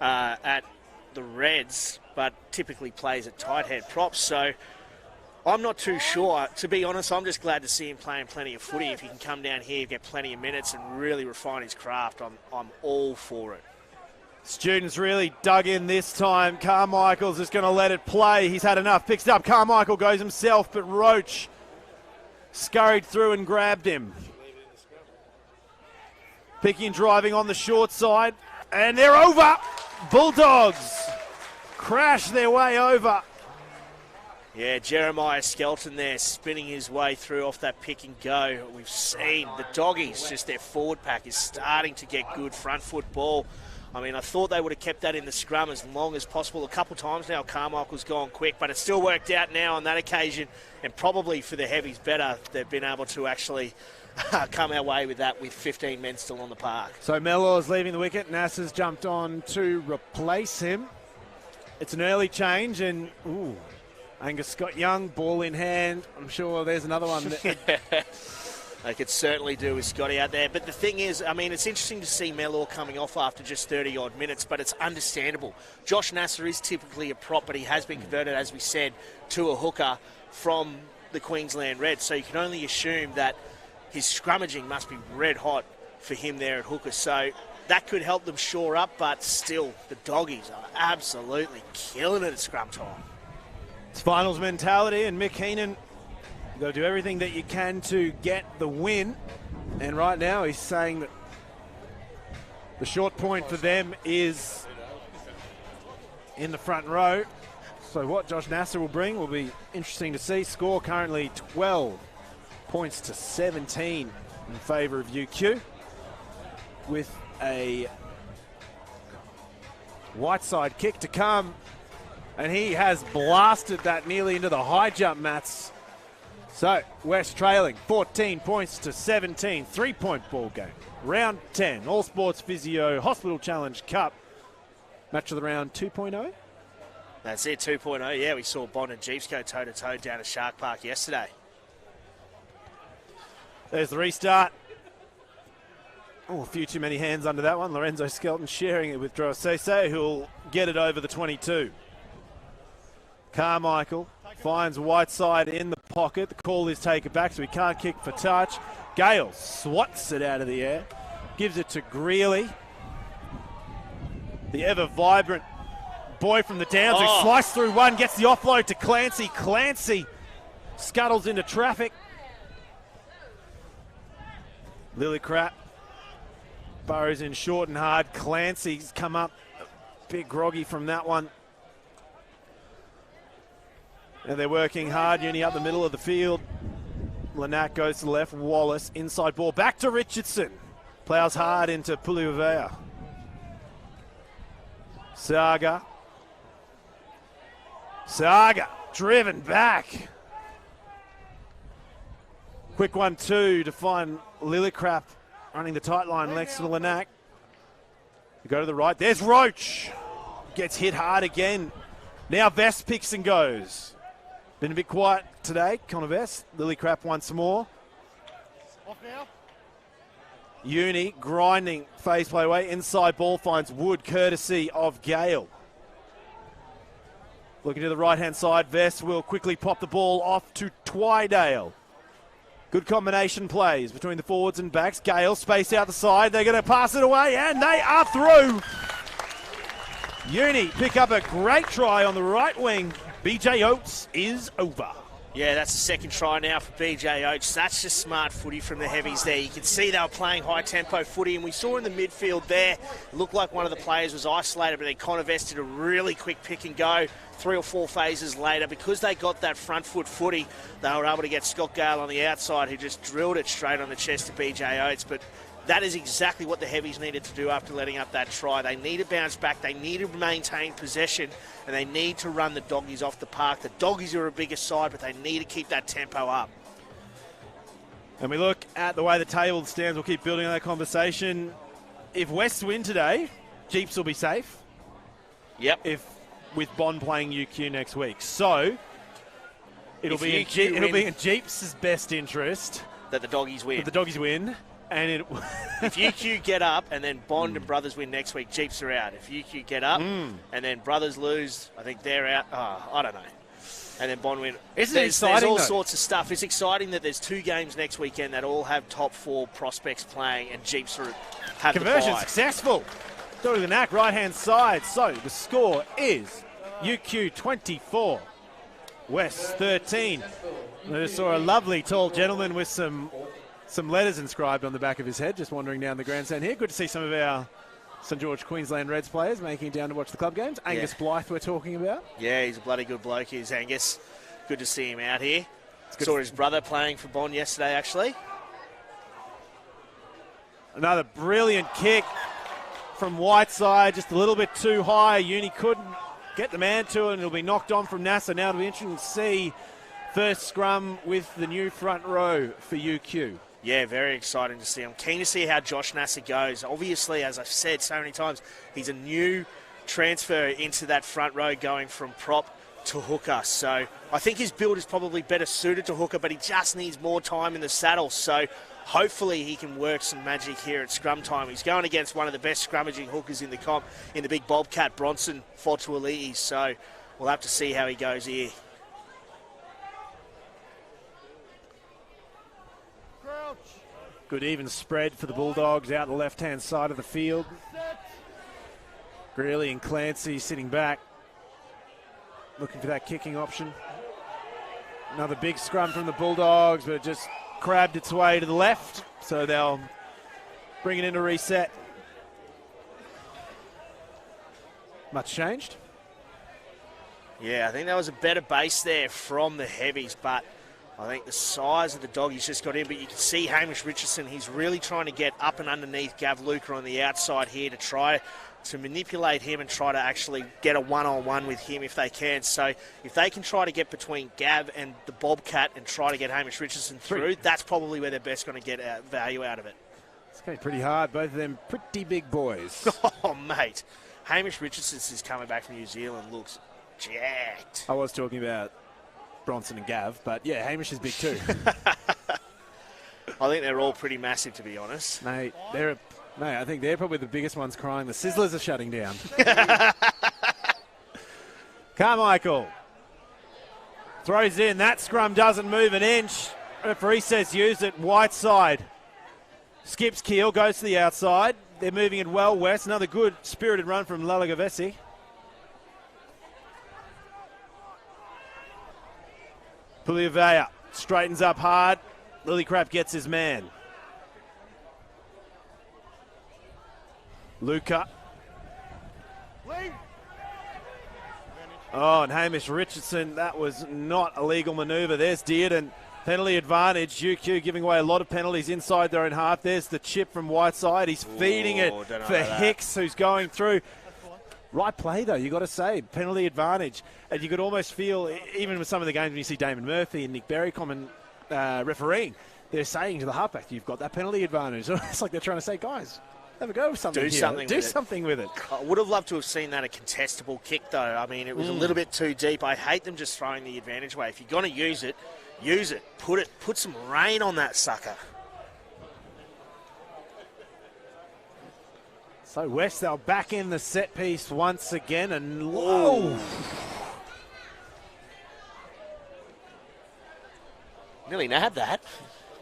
at the Reds, but typically plays at tight head props. So I'm not too sure. To be honest, I'm just glad to see him playing plenty of footy. If he can come down here, get plenty of minutes and really refine his craft, I'm all for it. Students really dug in this time. Carmichael's just going to let it play. He's had enough. Picks it up. Carmichael goes himself, but Roach scurried through and grabbed him. Picking and driving on the short side. And they're over. Bulldogs crash their way over. Yeah, Jeremiah Skelton there spinning his way through off that pick and go. We've seen the doggies, just their forward pack is starting to get good front foot ball. I mean, I thought they would have kept that in the scrum as long as possible. A couple times now, Carmichael's gone quick, but it's still worked out now on that occasion. And probably for the heavies better, they've been able to actually come our way with that with 15 men still on the park. So Mellor's leaving the wicket. Nasser's jumped on to replace him. It's an early change, and Angus Scott Young, ball in hand. I'm sure there's another one. They could certainly do with Scotty out there. But the thing is, I mean, it's interesting to see Mellor coming off after just 30-odd minutes, but it's understandable. Josh Nasser is typically a prop, but he has been converted, as we said, to a hooker from the Queensland Reds. So you can only assume that his scrummaging must be red hot for him there at hooker. So that could help them shore up, but still, the doggies are absolutely killing it at scrum time. It's finals mentality, and Mick Heenan, you've got to do everything that you can to get the win. And right now he's saying that the short point for them is in the front row. So what Josh Nasser will bring will be interesting to see. Score currently 12 points to 17 in favour of UQ, with a Whiteside kick to come, and he has blasted that nearly into the high jump mats. So West trailing 14 points to 17, 3-point ball game. Round 10, All Sports Physio Hospital Challenge Cup. Match of the round 2.0. That's it, 2.0. Yeah, we saw Bond and Jeeps go toe-to-toe down at Shark Park yesterday. There's the restart. Oh, a few too many hands under that one. Lorenzo Skelton sharing it with Drossese, who'll get it over the 22. Carmichael finds Whiteside in the pocket. The call is take it back, so he can't kick for touch. Gale swats it out of the air, gives it to Greeley. The ever-vibrant boy from the Downs who sliced through one, gets the offload to Clancy. Clancy scuttles into traffic. Lillicrap burrows in short and hard. Clancy's come up a bit groggy from that one. And they're working hard. Uni up the middle of the field. Lanac goes to the left. Wallace, inside ball. Back to Richardson. Plows hard into Puliuvea. Saga, driven back. Quick 1-2 to find Lillicrap running the tight line next to Lanac. You go to the right. There's Roach. Gets hit hard again. Now Vest picks and goes. Been a bit quiet today, Connor Vest. Lillicrap once more. Off now. Uni grinding phase play away. Inside ball finds Wood, courtesy of Gale. Looking to the right-hand side. Vest will quickly pop the ball off to Twydale. Good combination plays between the forwards and backs. Gale space out the side. They're going to pass it away, and they are through. Uni pick up a great try on the right wing. BJ Oates is over. Yeah, that's the second try now for BJ Oates. That's just smart footy from the heavies there. You can see they were playing high-tempo footy, and we saw in the midfield there, it looked like one of the players was isolated, but then Connor Vest did a really quick pick and go 3 or 4 phases later. Because they got that front foot footy, they were able to get Scott Gale on the outside, who just drilled it straight on the chest to BJ Oates. But that is exactly what the heavies needed to do after letting up that try. They need to bounce back, they need to maintain possession, and they need to run the Doggies off the park. The Doggies are a bigger side, but they need to keep that tempo up. And we look at the way the table stands. We'll keep building on that conversation. If West win today, Jeeps will be safe. Yep. If with Bond playing UQ next week. So it'll be in Jeeps' best interest that the Doggies win. And if UQ get up and then Bond and Brothers win next week, Jeeps are out. If UQ get up and then Brothers lose, I think they're out. I don't know. And then Bond win. Isn't it exciting? There's all sorts of stuff. It's exciting that there's 2 games next weekend that all have top 4 prospects playing, and Jeeps have conversion the bye. successful. Go to the knack, right-hand side. So the score is UQ 24, West 13. I saw a lovely tall gentleman with some letters inscribed on the back of his head, just wandering down the grandstand here. Good to see some of our St George Queensland Reds players making it down to watch the club games. Angus Blythe we're talking about. Yeah, he's a bloody good bloke, he's Angus. Good to see him out here. Saw his brother playing for Bond yesterday, actually. Another brilliant kick from Whiteside, just a little bit too high. Uni couldn't get the man to it, and it'll be knocked on from Nasser. Now it'll be interesting to see first scrum with the new front row for UQ. Yeah, very exciting to see. I'm keen to see how Josh Nasser goes. Obviously, as I've said so many times, he's a new transfer into that front row going from prop to hooker. So I think his build is probably better suited to hooker, but he just needs more time in the saddle. So hopefully he can work some magic here at scrum time. He's going against one of the best scrummaging hookers in the comp, in the big Bobcat, Bronson Fotuali'i. So we'll have to see how he goes here. Good even spread for the Bulldogs out the left-hand side of the field. Greeley and Clancy sitting back, looking for that kicking option. Another big scrum from the Bulldogs, but it just crabbed its way to the left, so they'll bring it into reset. Much changed? Yeah, I think that was a better base there from the heavies, but I think the size of the doggies just got in. But you can see Hamish Richardson, he's really trying to get up and underneath Gav Luca on the outside here to try to manipulate him and try to actually get a one-on-one with him if they can. So if they can try to get between Gav and the Bobcat and try to get Hamish Richardson through, that's probably where they're best going to get value out of it. It's going to be pretty hard. Both of them pretty big boys. Oh, mate. Hamish Richardson is coming back from New Zealand, looks jacked. I was talking about Bronson and Gav, but yeah, Hamish is big too. I think they're all pretty massive, to be honest. Mate, I think they're probably the biggest ones crying. The Sizzlers are shutting down. Carmichael throws in. That scrum doesn't move an inch. Referee says use it. Whiteside skips keel, goes to the outside. They're moving it well west. Another good spirited run from Lalagavesi. Puliavea straightens up hard. Lillycrap gets his man. Luca. Oh, and Hamish Richardson, that was not a legal manoeuvre. There's Dearden. Penalty advantage. UQ giving away a lot of penalties inside their own half. There's the chip from Whiteside. He's feeding it for Hicks, who's going through. Right play, though, you got to say. Penalty advantage. And you could almost feel, even with some of the games when you see Damon Murphy and Nick Berry refereeing, they're saying to the halfback, you've got that penalty advantage. It's like they're trying to say, guys, have a go with something here. Do something with it. I would have loved to have seen that a contestable kick, though. I mean, it was a little bit too deep. I hate them just throwing the advantage away. If you're going to use it. Put some rain on that sucker. So West, they'll back in the set piece once again, and whoa. Nearly nabbed that,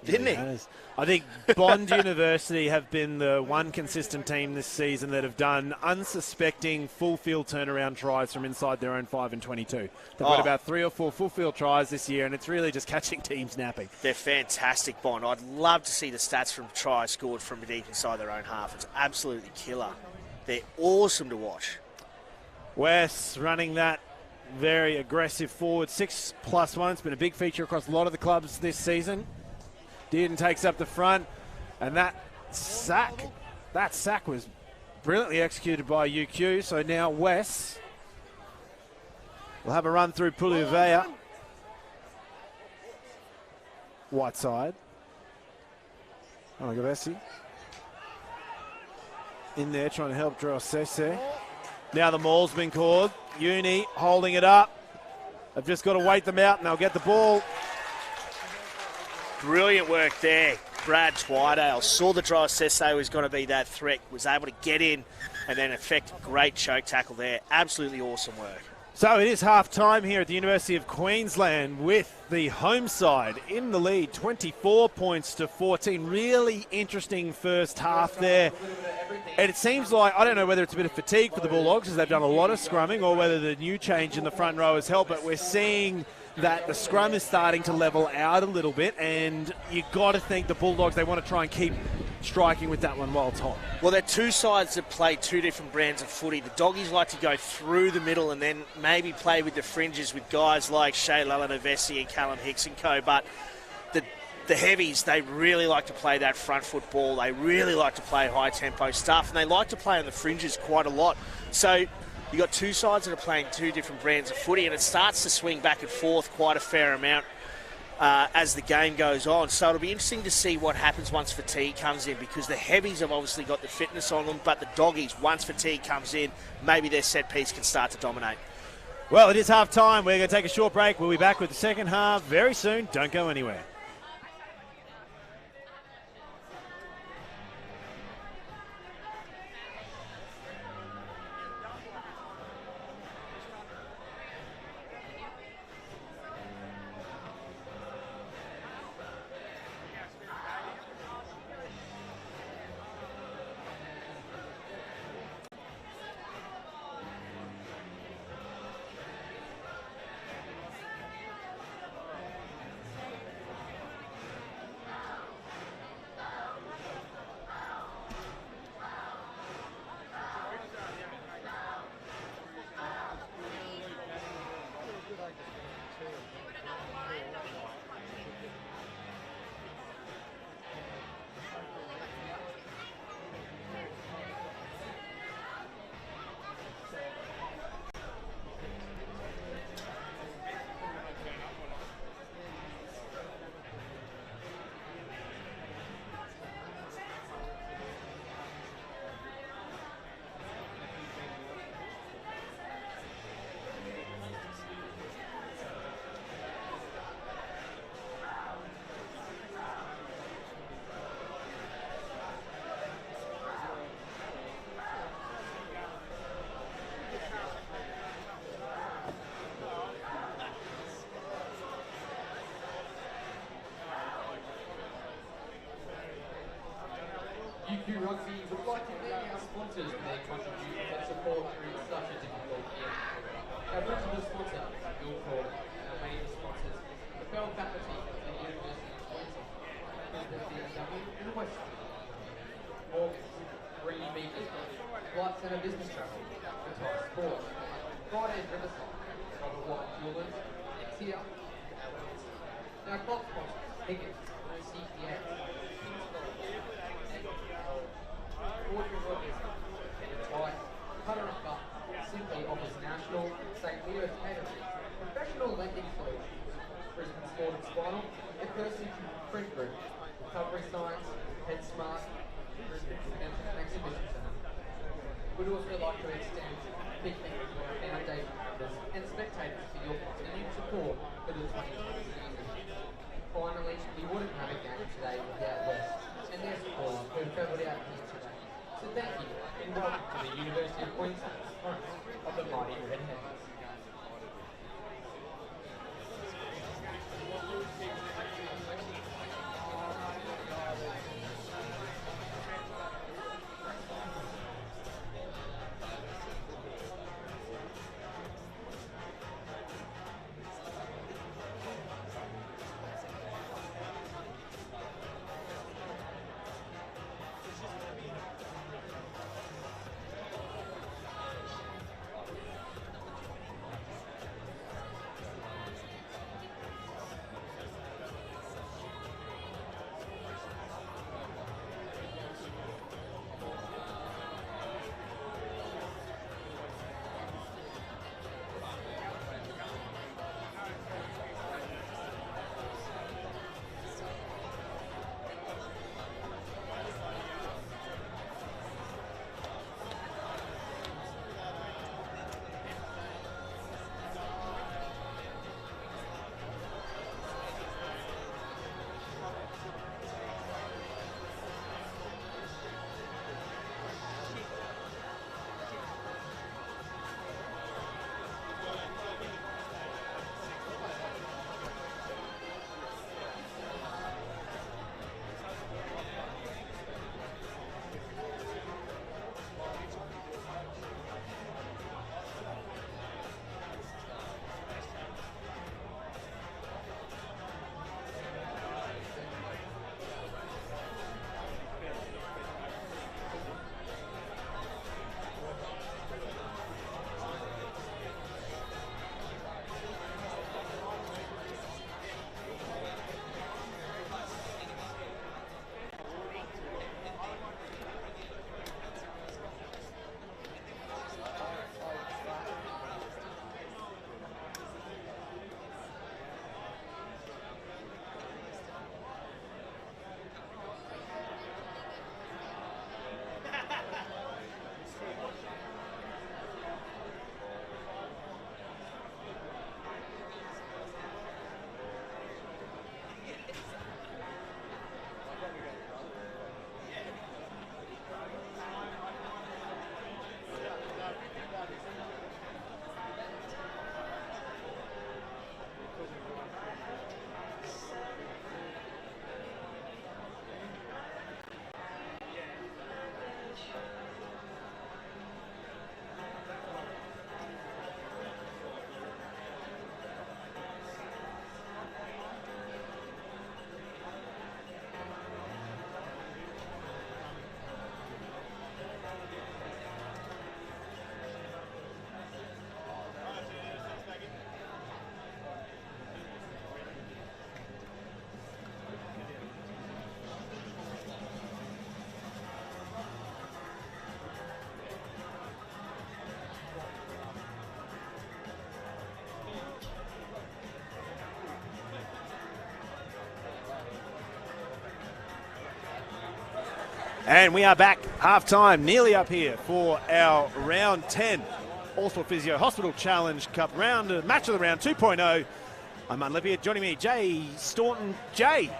didn't he? I think Bond University have been the one consistent team this season that have done unsuspecting full field turnaround tries from inside their own 5 and 22. They've got about 3 or 4 full field tries this year, and it's really just catching teams napping. They're fantastic, Bond. I'd love to see the stats from tries scored from deep inside their own half. It's absolutely killer. They're awesome to watch. West running that very aggressive forward 6+1. It's been a big feature across a lot of the clubs this season. Dearden takes up the front, and that sack was brilliantly executed by UQ. So now West will have a run through Puliavea. Whiteside. Gavesi in there trying to help Drossese. Now the maul's been called. Uni holding it up. They've just got to wait them out, and they'll get the ball. Brilliant work there. Brad Twydale saw the Drossese was going to be that threat, was able to get in and then effect a great choke tackle there. Absolutely awesome work. So it is half time here at the University of Queensland with the home side in the lead, 24 points to 14. Really interesting first half there. And it seems like, I don't know whether it's a bit of fatigue for the Bulldogs as they've done a lot of scrumming, or whether the new change in the front row has helped, but we're seeing that the scrum is starting to level out a little bit, and you got to think the Bulldogs, they want to try and keep striking with that one while it's hot. Well, they're two sides that play two different brands of footy. The Doggies like to go through the middle and then maybe play with the fringes with guys like Shea Lalana-Vessi and Callum Hicks and co. But the heavies, they really like to play that front foot ball. They really like to play high tempo stuff, and they like to play on the fringes quite a lot. So you've got two sides that are playing two different brands of footy, and it starts to swing back and forth quite a fair amount as the game goes on. So it'll be interesting to see what happens once fatigue comes in, because the heavies have obviously got the fitness on them, but the Doggies, once fatigue comes in, maybe their set piece can start to dominate. Well, it is half time. We're going to take a short break. We'll be back with the second half very soon. Don't go anywhere. we would like to thank our sponsors for their contribution and support through such a difficult year. Our principal sponsor, Guildford, and our major sponsors, the Bell Faculty at the University of Queensland, the BMW and the West. Morgan, Green Beacon, Flight Centre Business Travel, Qatar Sport, Friday's Riverside, Robert Watt Jewelers, Nexia, our club sponsors, Higgins, CPS, Fortune Rogers, Twice, Cutter and Buck, Simply Office National, St. Leo's Catering, Professional Lending Solutions, Brisbane Sport and Spinal, McPherson Print Group, Recovery Science, HeadSmart, Brisbane Convention and Exhibition Centre. We'd also like to extend a big thank you to our foundation members and spectators for your continued support for the 2020 season. Finally, we wouldn't have a game today without West and their support who travelled out here today. So thank you and welcome to the University of Queensland, home of the mighty Redheads. And we are back, half-time, nearly up here for our round 10 All-Sport Physio Hospital Challenge Cup round, match of the round 2.0. I'm Unlipia, joining me, Jay Staunton. Jay,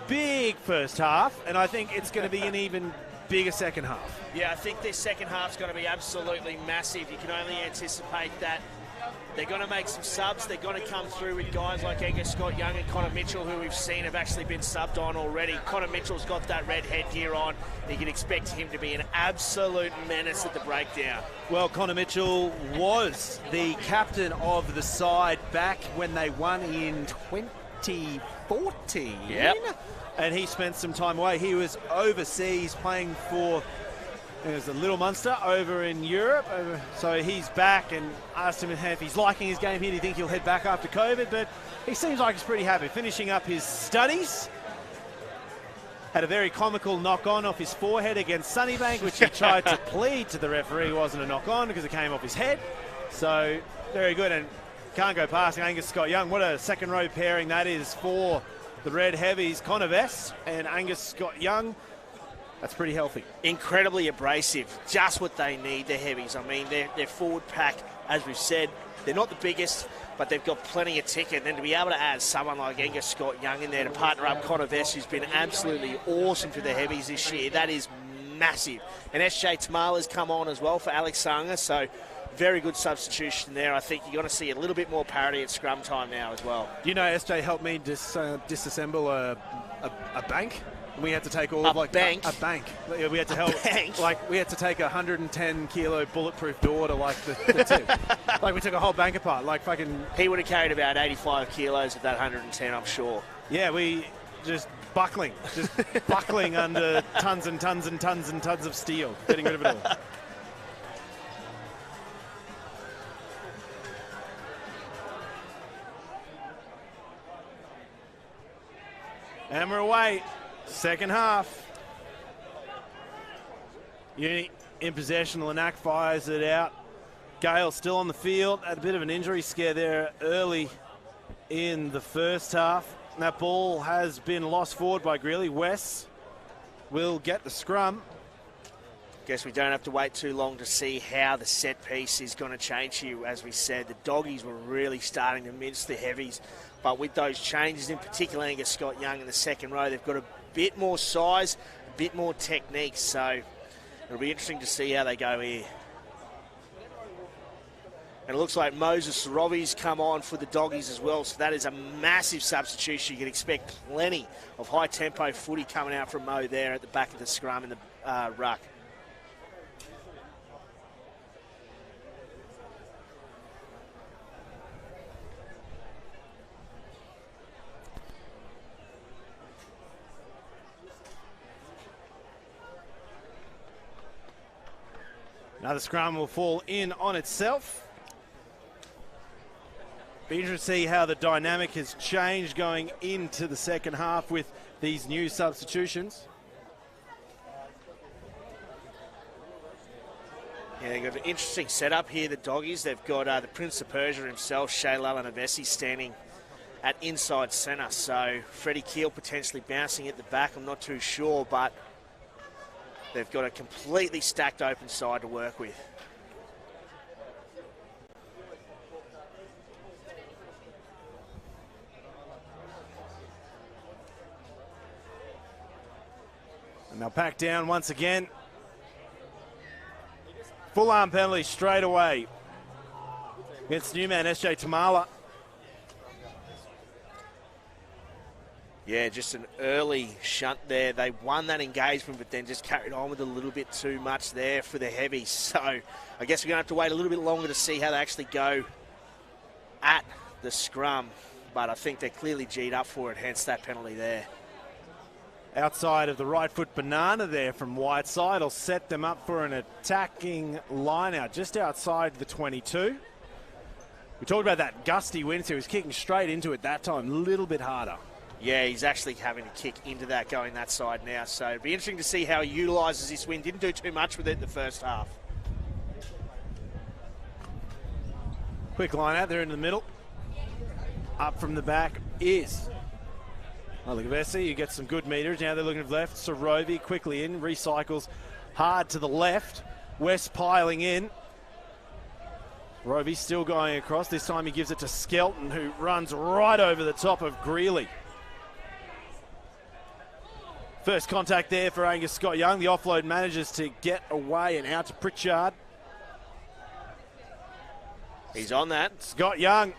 big first half, and I think it's going to be an even bigger second half. Yeah, I think this second half's going to be absolutely massive. You can only anticipate that They're going to make some subs. They're going to come through with guys like Angus Scott Young and Connor Mitchell, who we've seen have actually been subbed on already. Connor Mitchell's got that red headgear on. You can expect him to be an absolute menace at the breakdown. Well, Connor Mitchell was the captain of the side back when they won in 2014. Yep. And he spent some time away. He was overseas playing for the Little Munster over in Europe. So he's back, and asked him if he's liking his game here. Do you think he'll head back after COVID? But he seems like he's pretty happy. Finishing up his studies. Had a very comical knock-on off his forehead against Sunnybank, which he tried to plead to the referee wasn't a knock-on because it came off his head. So very good, and can't go past Angus Scott Young. What a second-row pairing that is for the Red Heavies. Connor Vest and Angus Scott Young. That's pretty healthy. Incredibly Abrasive, just what they need, the Heavies. I mean, their forward pack, as we've said, they're not the biggest, but they've got plenty of ticket. And then to be able to add someone like Angus Scott Young in there to partner up Connor Vest, who's been absolutely awesome for the Heavies this year, that is massive. And SJ Tamala's come on as well for Alex Sanga, so very good substitution there. I think you're going to see a little bit more parity at scrum time now as well. You know, SJ helped me disassemble a bank. We had to take all a of bank. A bank. We had to help. Like we had to take a 110-kilo bulletproof door to the tip. Like we took a whole bank apart. Like fucking. He would have carried about 85 kilos of that 110, I'm sure. Yeah, we just buckling under tons and tons and tons and tons of steel, getting rid of it all. And we're away. Second half. Uni in possession. Lanac fires it out. Gale still on the field. Had a bit of an injury scare there early in the first half. That ball has been lost forward by Greeley. Wes will get the scrum. Guess we don't have to wait too long to see how the set piece is going to change here. As we said, the Doggies were really starting to mince the Heavies. But with those changes, in particular Angus Scott Young in the second row, they've got a bit more size, a bit more technique. So it'll be interesting to see how they go here. And it looks like Moses Robbie's come on for the Doggies as well. So that is a massive substitution. You can expect plenty of high-tempo footy coming out from Mo there at the back of the scrum in the ruck. Now the scrum will fall in on itself. Be interesting to see how the dynamic has changed going into the second half with these new substitutions. Yeah, they've got an interesting setup here, the Doggies. They've got the Prince of Persia himself, Shea Lalanavesi, standing at inside centre. So Freddie Keel potentially bouncing at the back. I'm not too sure, but they've got a completely stacked open side to work with. And they'll pack down once again. Full arm penalty straight away against new man SJ Tamala. Yeah, just an early shunt there. They won that engagement, but then just carried on with a little bit too much there for the Heavies. So I guess we're going to have to wait a little bit longer to see how they actually go at the scrum. But I think they're clearly G'd up for it, hence that penalty there. Outside of the right foot banana there from Whiteside will set them up for an attacking line out just outside the 22. We talked about that gusty wind, so he was kicking straight into it that time, a little bit harder. Yeah, he's actually having to kick into that going that side now. So it'll be interesting to see how he utilises this wind. Didn't do too much with it in the first half. Quick line out there in the middle. Up from the back is Olivesi. You get some good meters. Now they're looking to the left. Sorovi quickly in, recycles hard to the left. West piling in. Rovi still going across. This time he gives it to Skelton, who runs right over the top of Greeley. First contact there for Angus Scott Young. The offload manages to get away and out to Pritchard. He's on that. Scott Young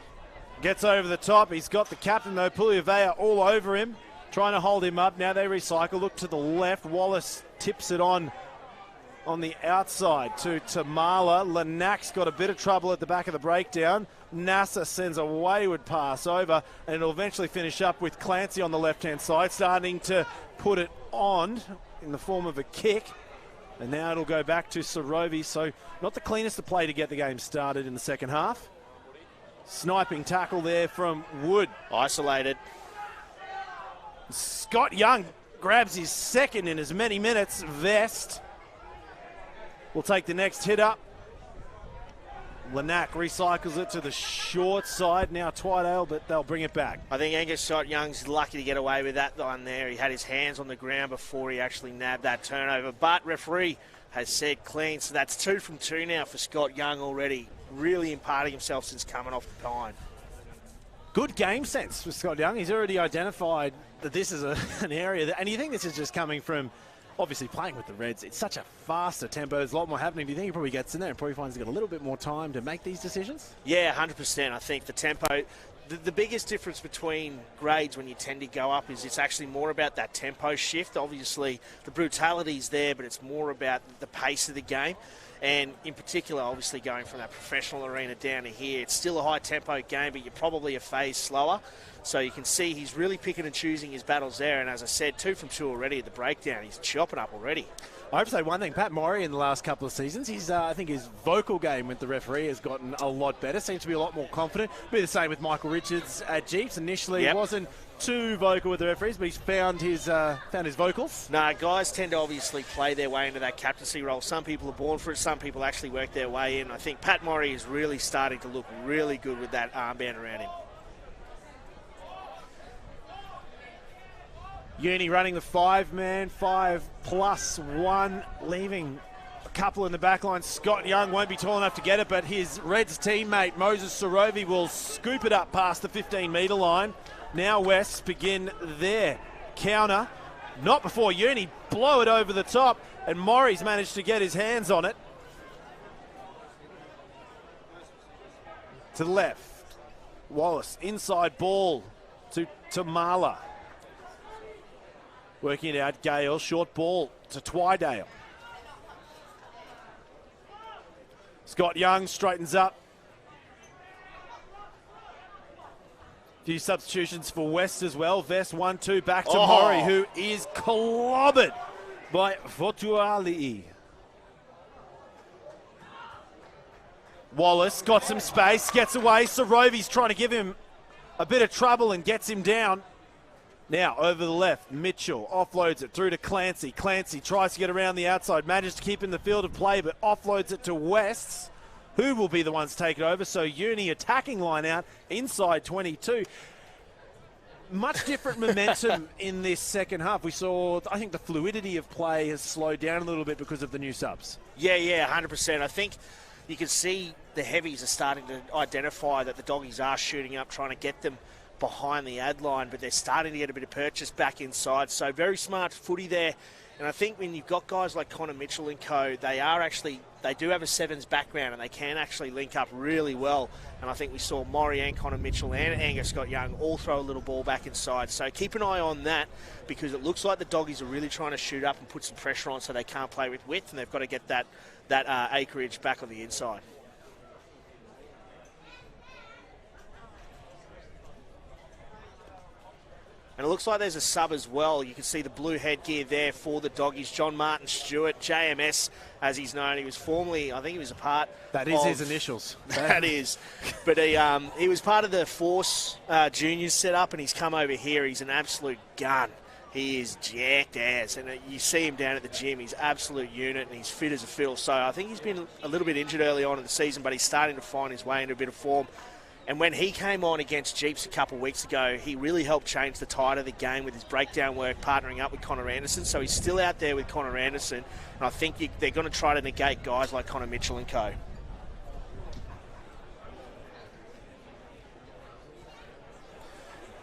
gets over the top. He's got the captain, though, Puliavea, all over him, trying to hold him up. Now they recycle. Look to the left. Wallace tips it on the outside to Tamala. Lanak's got a bit of trouble at the back of the breakdown. Nasser sends a wayward pass over, and it'll eventually finish up with Clancy on the left-hand side, starting to put it on in the form of a kick. And now it'll go back to Sorovi, so not the cleanest of play to get the game started in the second half. Sniping tackle there from Wood. Isolated. Scott Young grabs his second in as many minutes. Vest will take the next hit up. Lanak recycles it to the short side. Now Twydale, but they'll bring it back. I think Angus Scott Young's lucky to get away with that one there. He had his hands on the ground before he actually nabbed that turnover. But referee has said clean, so that's 2 from 2 now for Scott Young already. Really imparting himself since coming off the pine. Good game sense for Scott Young. He's already identified that this is an area that, and you think this is just coming from obviously playing with the Reds. It's such a faster tempo. There's a lot more happening. Do you think he probably gets in there and probably finds he's got a little bit more time to make these decisions? Yeah, 100%. I think the tempo, the biggest difference between grades when you tend to go up is it's actually more about that tempo shift. Obviously, the brutality's there, but it's more about the pace of the game. And in particular, obviously going from that professional arena down to here, it's still a high-tempo game, but you're probably a phase slower. So you can see he's really picking and choosing his battles there. And as I said, 2 from 2 already at the breakdown. He's chopping up already. I have to say one thing. Pat Morey in the last couple of seasons, I think his vocal game with the referee has gotten a lot better. Seems to be a lot more confident. Be the same with Michael Richards at Jeeps. Initially, He wasn't too vocal with the referees, but he's found his vocals. No, guys tend to obviously play their way into that captaincy role. Some people are born for it. Some people actually work their way in. I think Pat Morey is really starting to look really good with that armband around him. Uni running the 5-man, 5+1, leaving a couple in the back line. Scott Young won't be tall enough to get it, but his Reds teammate Moses Sorovi will scoop it up past the 15-metre line. Now Wests begin their counter. Not before Uni blow it over the top, and Morey's managed to get his hands on it. To the left. Wallace, inside ball to Tamala. Working it out, Gale, short ball to Twydale. Scott Young straightens up. Few substitutions for West as well. Vest 1-2 back to Morey, who is clobbered by Fotuali'i. Wallace got some space, gets away. Sorovi's trying to give him a bit of trouble and gets him down. Now, over the left, Mitchell offloads it through to Clancy. Clancy tries to get around the outside, manages to keep in the field of play, but offloads it to Wests, who will be the ones to take it over. So Uni attacking line out inside 22. Much different momentum in this second half. We saw, I think the fluidity of play has slowed down a little bit because of the new subs. Yeah, 100%. I think you can see the heavies are starting to identify that the doggies are shooting up, trying to get them behind the ad line, but they're starting to get a bit of purchase back inside. So very smart footy there. And I think when you've got guys like Connor Mitchell and co, they do have a sevens background and they can actually link up really well. And I think we saw Morey and Connor Mitchell and Angus Scott Young all throw a little ball back inside. So keep an eye on that, because it looks like the doggies are really trying to shoot up and put some pressure on so they can't play with width, and they've got to get that acreage back on the inside. And it looks like there's a sub as well. You can see the blue headgear there for the doggies. John Martin Stewart, JMS, as he's known. He was formerly, I think he was a part That is his initials. That is. But he was part of the Force Juniors setup, and he's come over here. He's an absolute gun. He is jacked ass. And you see him down at the gym. He's absolute unit, and he's fit as a fiddle. So I think he's been a little bit injured early on in the season, but he's starting to find his way into a bit of form. And when he came on against Jeeps a couple of weeks ago, he really helped change the tide of the game with his breakdown work, partnering up with Connor Anderson. So he's still out there with Connor Anderson. And I think they're going to try to negate guys like Connor Mitchell and co.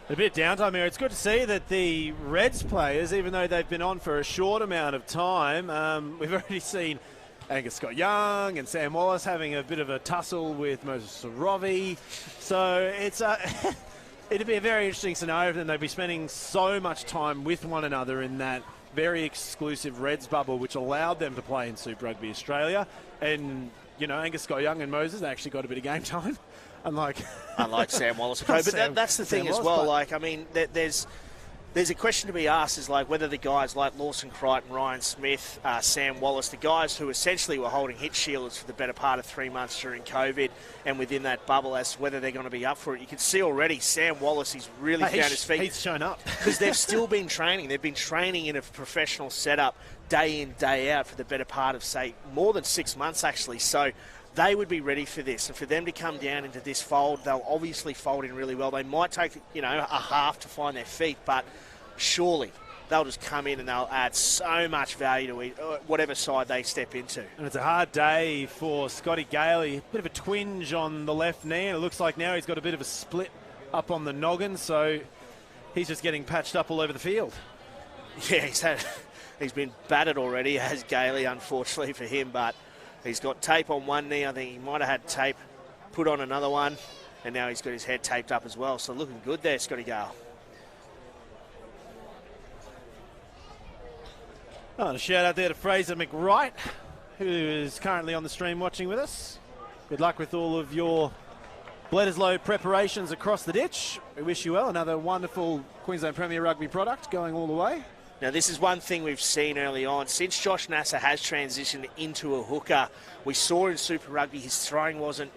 A bit of downtime here. It's good to see that the Reds players, even though they've been on for a short amount of time, we've already seen Angus Scott Young and Sam Wallace having a bit of a tussle with Moses Sorovi. So it's it'd be a very interesting scenario, and they'd be spending so much time with one another in that very exclusive Reds bubble, which allowed them to play in Super Rugby Australia. And, you know, Angus Scott Young and Moses actually got a bit of game time. Unlike Sam Wallace. But that's the thing as well. Like, I mean, there's a question to be asked is like whether the guys like Lawson Crichton, Ryan Smith, Sam Wallace, the guys who essentially were holding hit shielders for the better part of 3 months during COVID and within that bubble, as to whether they're going to be up for it. You can see already Sam Wallace, he's really found his feet. He's shown up. Because they've still been training. They've been training in a professional setup day in, day out for the better part of, say, more than 6 months actually. So they would be ready for this. And for them to come down into this fold, they'll obviously fold in really well. They might take, you know, a half to find their feet, but surely they'll just come in and they'll add so much value to whatever side they step into. And it's a hard day for Scotty Gailey. A bit of a twinge on the left knee, and it looks like now he's got a bit of a split up on the noggin, so he's just getting patched up all over the field. Yeah, he's been battered already, as Gailey, unfortunately for him, but he's got tape on one knee. I think he might have had tape put on another one, and now he's got his head taped up as well. So looking good there, Scotty Gale. Oh, and a shout out there to Fraser McWright, who is currently on the stream watching with us. Good luck with all of your Bledisloe preparations across the ditch. We wish you well. Another wonderful Queensland Premier Rugby product going all the way. Now, this is one thing we've seen early on. Since Josh Nasser has transitioned into a hooker, we saw in Super Rugby his throwing wasn't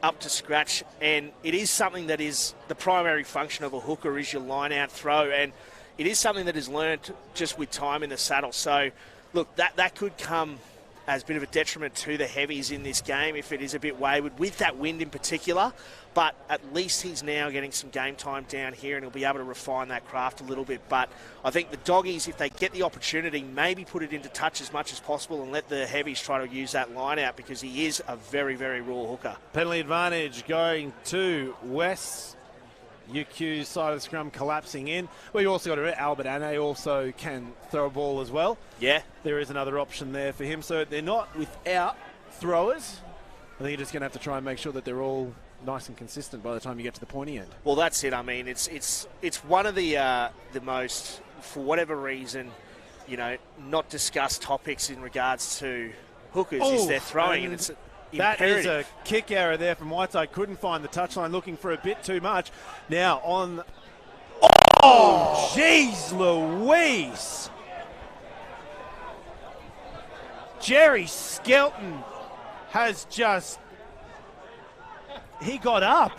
up to scratch, and it is something that is the primary function of a hooker is your line-out throw, and it is something that is learned just with time in the saddle. So, look, that could come as a bit of a detriment to the heavies in this game if it is a bit wayward, with that wind in particular. But at least he's now getting some game time down here, and he'll be able to refine that craft a little bit. But I think the doggies, if they get the opportunity, maybe put it into touch as much as possible and let the heavies try to use that line out, because he is a very, very raw hooker. Penalty advantage going to West. UQ's side of the scrum collapsing in. Well, you also got to Albert Ane also can throw a ball as well. Yeah. There is another option there for him. So they're not without throwers. I think you're just going to have to try and make sure that they're all nice and consistent by the time you get to the pointy end. Well, that's it. I mean, it's one of the most, for whatever reason, you know, not discussed topics in regards to hookers is their throwing, and it's that imperative. is a kick error there from Whiteside. Couldn't find the touchline, looking for a bit too much. Now on. Oh, jeez Louise! Jerry Skelton has just. He got up.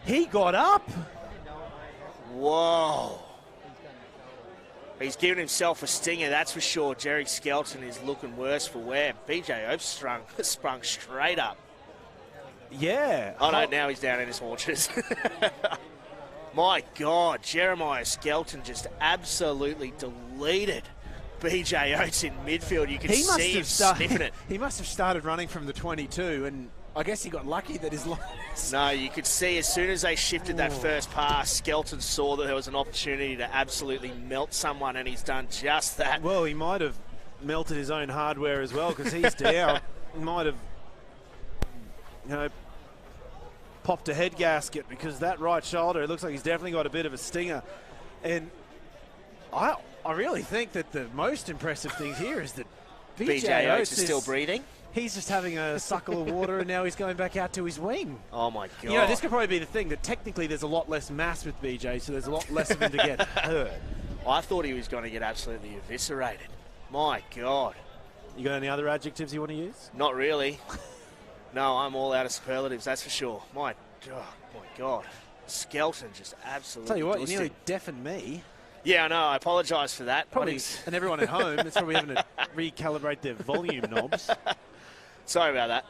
He got up. Whoa. He's given himself a stinger, that's for sure. Jerry Skelton is looking worse for wear. BJ Oates sprung straight up. Yeah. Oh, no, now he's down in his haunches. My God, Jeremiah Skelton just absolutely deleted BJ Oates in midfield. You can see him sniffing it. He must have started running from the 22, and I guess he got lucky that his line. No, you could see as soon as they shifted that first pass, Skelton saw that there was an opportunity to absolutely melt someone, and he's done just that. Well, he might have melted his own hardware as well, because he's down. He might have, you know, popped a head gasket, because that right shoulder, it looks like he's definitely got a bit of a stinger. And I really think that the most impressive thing here is that BJ Oates is still breathing. He's just having a suckle of water, and now he's going back out to his wing. Oh, my God. You know, this could probably be the thing, that technically there's a lot less mass with BJ, so there's a lot less of him to get hurt. I thought he was going to get absolutely eviscerated. My God. You got any other adjectives you want to use? Not really. No, I'm all out of superlatives, that's for sure. My God. Skelton just absolutely. Tell you what, you nearly deafened me. Yeah, I know. I apologise for that. Probably, and everyone at home is probably having to recalibrate their volume knobs. Sorry about that.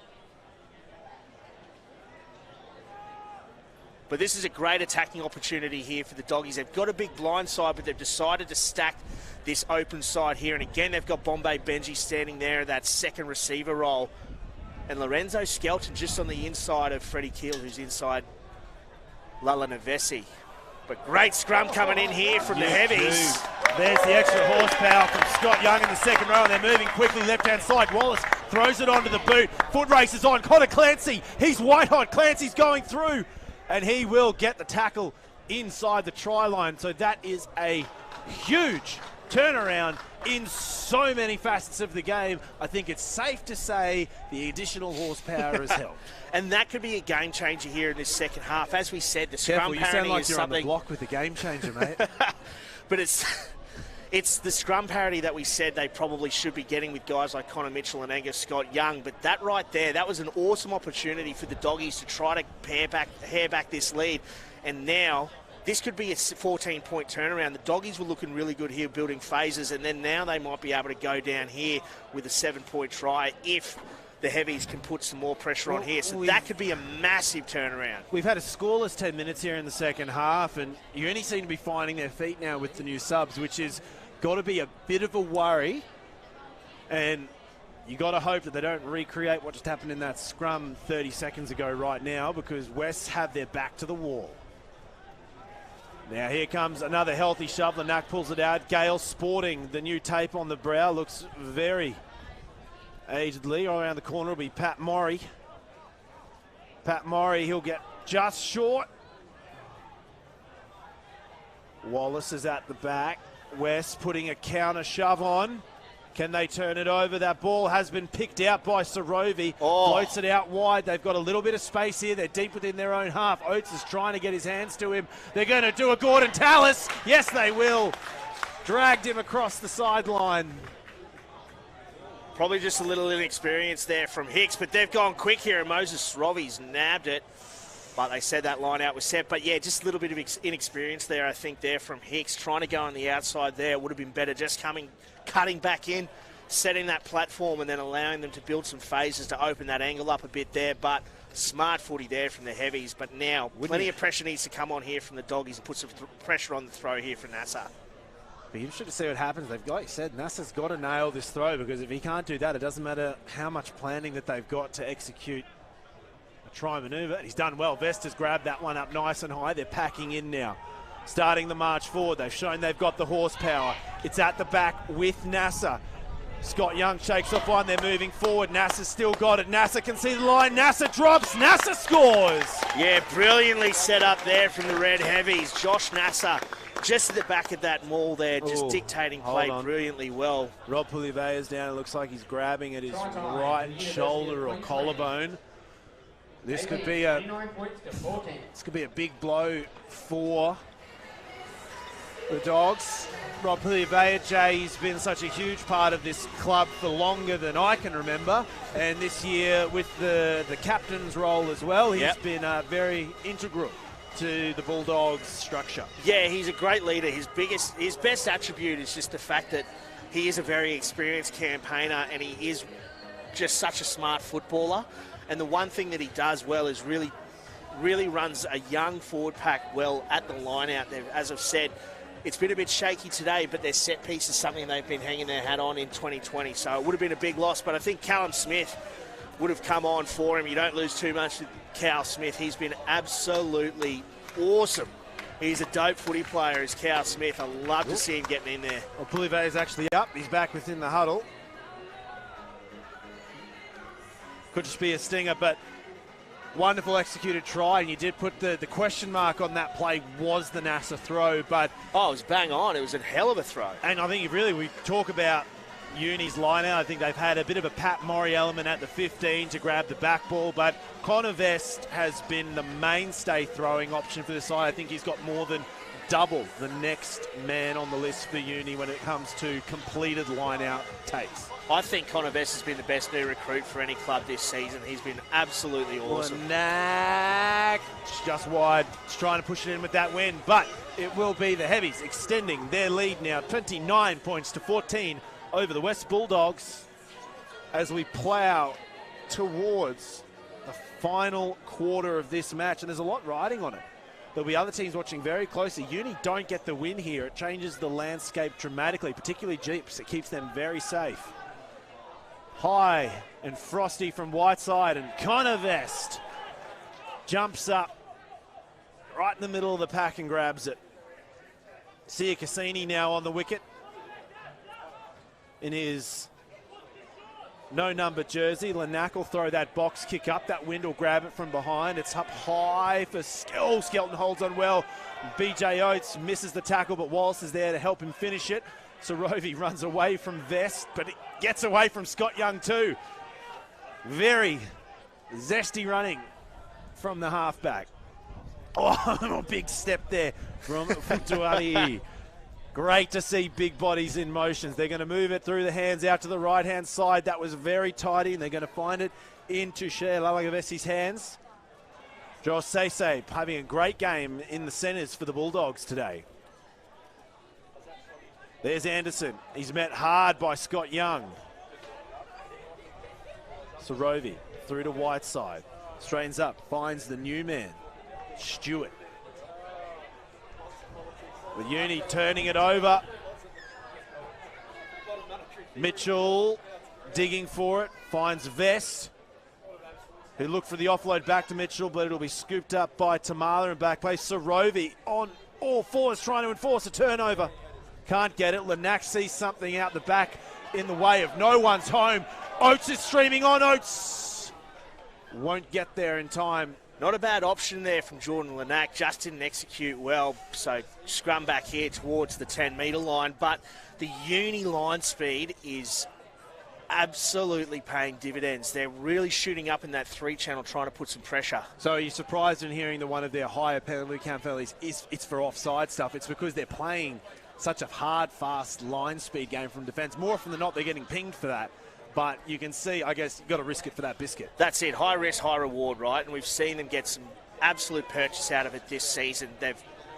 But this is a great attacking opportunity here for the Doggies. They've got a big blind side, but they've decided to stack this open side here. And again, they've got Bombay Benji standing there in that second receiver role. And Lorenzo Skelton just on the inside of Freddie Keel, who's inside Lala Navesi. But great scrum coming in here from the Heavies. There's the extra horsepower from Scott Young in the second row, and they're moving quickly left-hand side. Wallace throws it onto the boot. Foot race is on. Connor Clancy, he's white hot. Clancy's going through, and he will get the tackle inside the try line. So that is a huge turnaround in so many facets of the game. I think it's safe to say the additional horsepower has helped. And that could be a game changer here in this second half. As we said, the scrum Careful, you sound parity like is you're something. on the block with the game changer, mate. But it's the scrum parity that we said they probably should be getting with guys like Connor Mitchell and Angus Scott Young. But that right there, that was an awesome opportunity for the Doggies to try to hair back this lead. And now this could be a 14-point turnaround. The Doggies were looking really good here, building phases, and then now they might be able to go down here with a 7-point try if the Heavies can put some more pressure on here. So that could be a massive turnaround. We've had a scoreless 10 minutes here in the second half, and you only seem to be finding their feet now with the new subs, which is got to be a bit of a worry. And you got to hope that they don't recreate what just happened in that scrum 30 seconds ago right now, because Wests have their back to the wall. Now here comes another healthy shove. Lanack pulls it out. Gale sporting the new tape on the brow. Looks very agedly. All around the corner will be Pat Morrie. Pat Morrie, he'll get just short. Wallace is at the back. West putting a counter shove on. Can they turn it over? That ball has been picked out by Sarovi. Floats it out wide. They've got a little bit of space here. They're deep within their own half. Oates is trying to get his hands to him. They're going to do a Gordon Tallis. Yes, they will. Dragged him across the sideline. Probably just a little inexperience there from Hicks, but they've gone quick here, and Moses Rovi's nabbed it. But they said that line out was set. But, yeah, just a little bit of inexperience there, I think, there from Hicks. Trying to go on the outside there would have been better. Just cutting back in, setting that platform, and then allowing them to build some phases to open that angle up a bit there. But smart footy there from the Heavies. But now plenty of pressure needs to come on here from the Doggies and put some pressure on the throw here for Nasser. Be interested to see what happens. They've, like you said, Nasser's got to nail this throw, because if he can't do that, it doesn't matter how much planning that they've got to execute a try manoeuvre. He's done well. Vesta's grabbed that one up nice and high. They're packing in now. Starting the march forward. They've shown they've got the horsepower. It's at the back with Nasser. Scott Young shakes off one. They're moving forward. Nasser's still got it. Nasser can see the line. Nasser drops. Nasser scores. Yeah, brilliantly set up there from the Red Heavies. Josh Nasser just at the back of that maul there, just dictating play brilliantly well. Rob Pulivea's down. It looks like he's grabbing at his right shoulder or collarbone. This could be a big blow for the Dogs. Rob Pulivea, Jay, he's been such a huge part of this club for longer than I can remember. And this year with the captain's role as well, he's been very integral to the Bulldogs structure. Yeah, he's a great leader. His best attribute is just the fact that he is a very experienced campaigner, and he is just such a smart footballer. And the one thing that he does well is really runs a young forward pack well at the line out there. As I've said, it's been a bit shaky today, but their set piece is something they've been hanging their hat on in 2020. So it would have been a big loss, but I think Callum Smith would have come on for him. You don't lose too much with Cal Smith. He's been absolutely awesome. He's a dope footy player, is Cal Smith. I love to see him getting in there. Well, Pulivea's actually up. He's back within the huddle. Could just be a stinger, but wonderful executed try, and you did put the question mark on that play. Was the Nasser throw, but it was bang on. It was a hell of a throw. And I think we talk about Uni's line out. I think they've had a bit of a Pat Morrie element at the 15 to grab the back ball, but Connor Vest has been the mainstay throwing option for the side. I think he's got more than double the next man on the list for Uni when it comes to completed line out takes. I think Connor Vest has been the best new recruit for any club this season. He's been absolutely awesome. Lanack, just wide. He's trying to push it in with that win, but it will be the Heavies extending their lead now, 29 points to 14 over the West Bulldogs, as we plough towards the final quarter of this match. And there's a lot riding on it. There'll be other teams watching very closely. Uni don't get the win here. It changes the landscape dramatically, particularly Jeeps. It keeps them very safe. High and frosty from Whiteside, and Connor Vest jumps up right in the middle of the pack and grabs it. Sia Cassini now on the wicket in his no-number jersey. Lanack will throw that box kick up. That wind will grab it from behind. It's up high for Skelton holds on well. BJ Oates misses the tackle, but Wallace is there to help him finish it. Sarovi runs away from Vest, but it gets away from Scott Young too. Very zesty running from the halfback. Oh, big step there from Futuari. Great to see big bodies in motions. They're going to move it through the hands out to the right-hand side. That was very tidy, and they're going to find it into Shea Lalagavesi's hands. Joel Sese having a great game in the centres for the Bulldogs today. There's Anderson. He's met hard by Scott Young. Sarovi through to Whiteside. Straightens up, finds the new man, Stewart. With Uni turning it over. Mitchell digging for it, finds Vest, who looked for the offload back to Mitchell, but it'll be scooped up by Tamala and back play. Sarovi on all fours trying to enforce a turnover. Can't get it. Lanack sees something out the back in the way of no one's home. Oates is streaming on. Oates won't get there in time. Not a bad option there from Jordan Lanack, just didn't execute well. So scrum back here towards the 10-metre line. But the uni line speed is absolutely paying dividends. They're really shooting up in that 3-channel, trying to put some pressure. So are you surprised in hearing that one of their higher penalty count penalties it's for offside stuff? It's because they're playing such a hard, fast line speed game from defence. More often than not, they're getting pinged for that. But you can see, I guess, you've got to risk it for that biscuit. That's it. High risk, high reward, right? And we've seen them get some absolute purchase out of it this season.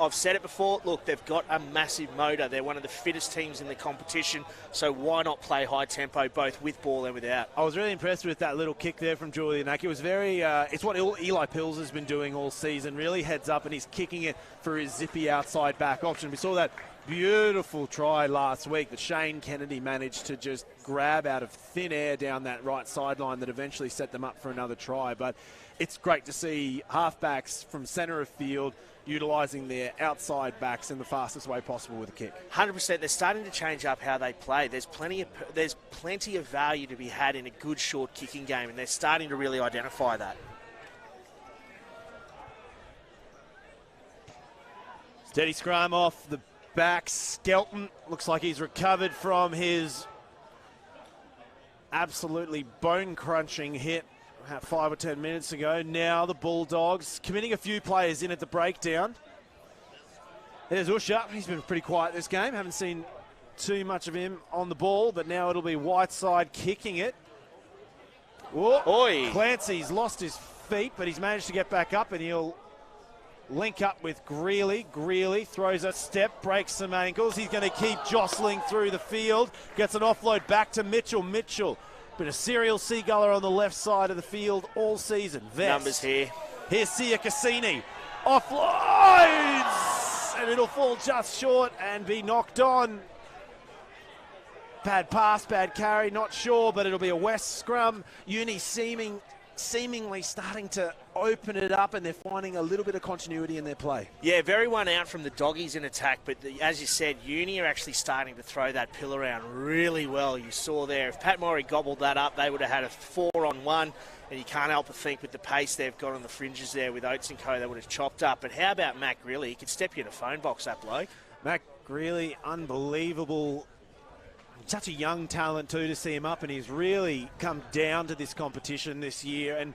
I've said it before, look, they've got a massive motor. They're one of the fittest teams in the competition, so why not play high tempo, both with ball and without? I was really impressed with that little kick there from Julian Nack. It was very, it's what Eli Pills has been doing all season, really heads up, and he's kicking it for his zippy outside back option. We saw that beautiful try last week that Shane Kennedy managed to just grab out of thin air down that right sideline that eventually set them up for another try. But it's great to see halfbacks from centre of field utilising their outside backs in the fastest way possible with a kick. 100%. They're starting to change up how they play. There's plenty of value to be had in a good short kicking game, and they're starting to really identify that. Steady scrum off the back. Skelton looks like he's recovered from his absolutely bone-crunching hit about 5 or 10 minutes ago. Now the Bulldogs committing a few players in at the breakdown. There's Usha. He's been pretty quiet this game. Haven't seen too much of him on the ball, but now it'll be Whiteside kicking it. Oi. Clancy's lost his feet, but he's managed to get back up, and he'll link up with Greeley. Greeley throws a step, breaks some ankles. He's going to keep jostling through the field. Gets an offload back to Mitchell. Mitchell, been a serial seaguller on the left side of the field all season. Vest. Numbers here. Here's Sia Cassini. Offloads! And it'll fall just short and be knocked on. Bad pass, bad carry, not sure, but it'll be a West scrum. Uni seemingly starting to open it up, and they're finding a little bit of continuity in their play. Yeah, very one out from the doggies in attack, but as you said, Uni are actually starting to throw that pill around really well. You saw there, if Pat Morey gobbled that up, they would have had a 4-on-1, and you can't help but think with the pace they've got on the fringes there with Oates and co, they would have chopped up. But how about Mac Greeley? He could step you in a phone box, that bloke. Mac Greeley, unbelievable. Such a young talent too to see him up, and he's really come down to this competition this year. And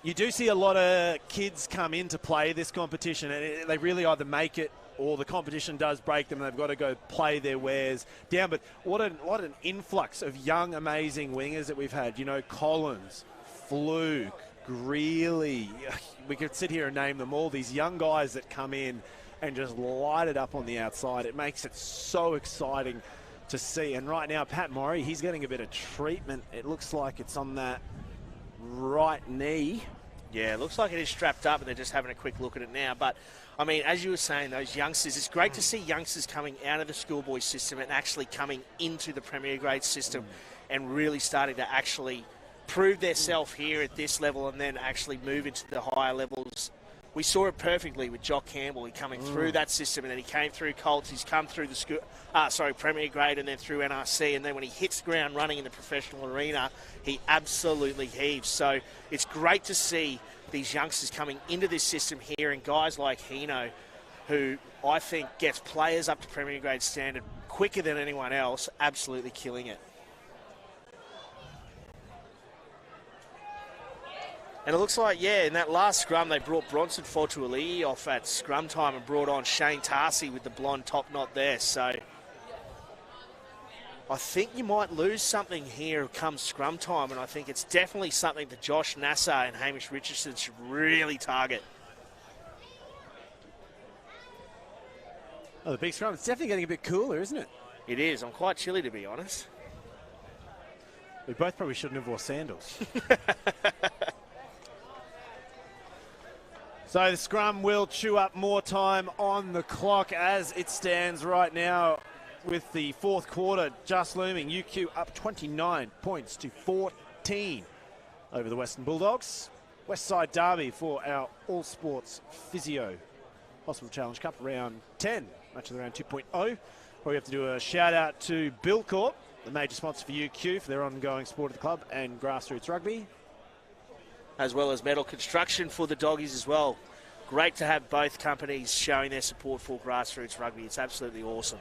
you do see a lot of kids come in to play this competition, and they really either make it or the competition does break them and they've got to go play their wares down. But what an influx of young, amazing wingers that we've had. You know, Collins, Fluke, Greeley. We could sit here and name them all. These young guys that come in and just light it up on the outside. It makes it so exciting to see. And right now, Pat Morey, he's getting a bit of treatment. It looks like it's on that right knee. Yeah, it looks like it is strapped up, and they're just having a quick look at it now. But, I mean, as you were saying, those youngsters, it's great to see youngsters coming out of the schoolboy system and actually coming into the Premier Grade system and really starting to actually prove themselves here at this level and then actually move into the higher levels we saw it perfectly with Jock Campbell. He coming through that system, and then he came through Colts. He's come through the Premier Grade, and then through NRC. And then when he hits the ground running in the professional arena, he absolutely heaves. So it's great to see these youngsters coming into this system here, and guys like Hino, who I think gets players up to Premier Grade standard quicker than anyone else, absolutely killing it. And it looks like, in that last scrum, they brought Bronson Fortuali'i off at scrum time and brought on Shane Tarsi with the blonde top knot there. So I think you might lose something here come scrum time, and I think it's definitely something that Josh Nassar and Hamish Richardson should really target. Oh, the big scrum. It's definitely getting a bit cooler, isn't it? It is. I'm quite chilly, to be honest. We both probably shouldn't have wore sandals. So the scrum will chew up more time on the clock as it stands right now with the fourth quarter just looming. UQ up 29 points to 14 over the Western Bulldogs. Westside Derby for our All Sports Physio Hospital Challenge Cup round 10, match of the round 2.0. Where we have to do a shout out to Billcorp, the major sponsor for UQ for their ongoing support of the club, and Grassroots Rugby. As well as Metal Construction for the Doggies as well. Great to have both companies showing their support for Grassroots Rugby. It's absolutely awesome.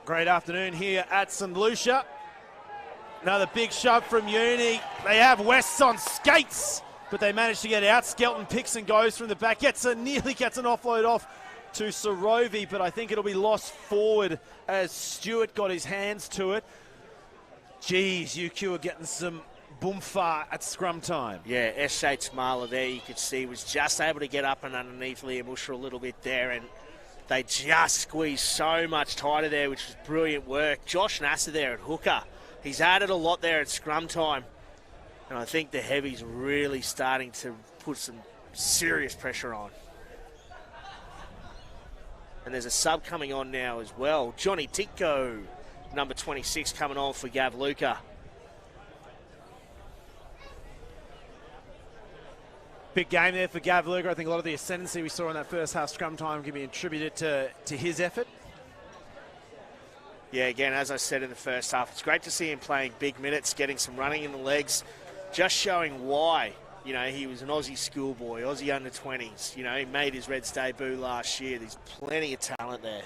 Great afternoon here at St Lucia. Another big shove from Uni. They have Wests on skates, but they managed to get out. Skelton picks and goes from the back. Nearly gets an offload off to Sorovi, but I think it'll be lost forward as Stewart got his hands to it. Geez, UQ are getting some boomfa at scrum time. Yeah, S.J. Tamala there, you could see, was just able to get up and underneath Liam Usher a little bit there, and they just squeezed so much tighter there, which was brilliant work. Josh Nasser there at hooker. He's added a lot there at scrum time, and I think the heavies really starting to put some serious pressure on. And there's a sub coming on now as well. Johnny Tico, number 26, coming on for Gav Luca. Big game there for Gav Luca. I think a lot of the ascendancy we saw in that first half scrum time can be attributed to his effort. Yeah, again, as I said in the first half, it's great to see him playing big minutes, getting some running in the legs, just showing why. You know, he was an Aussie schoolboy, Aussie under-20s. You know, he made his Reds debut last year. There's plenty of talent there.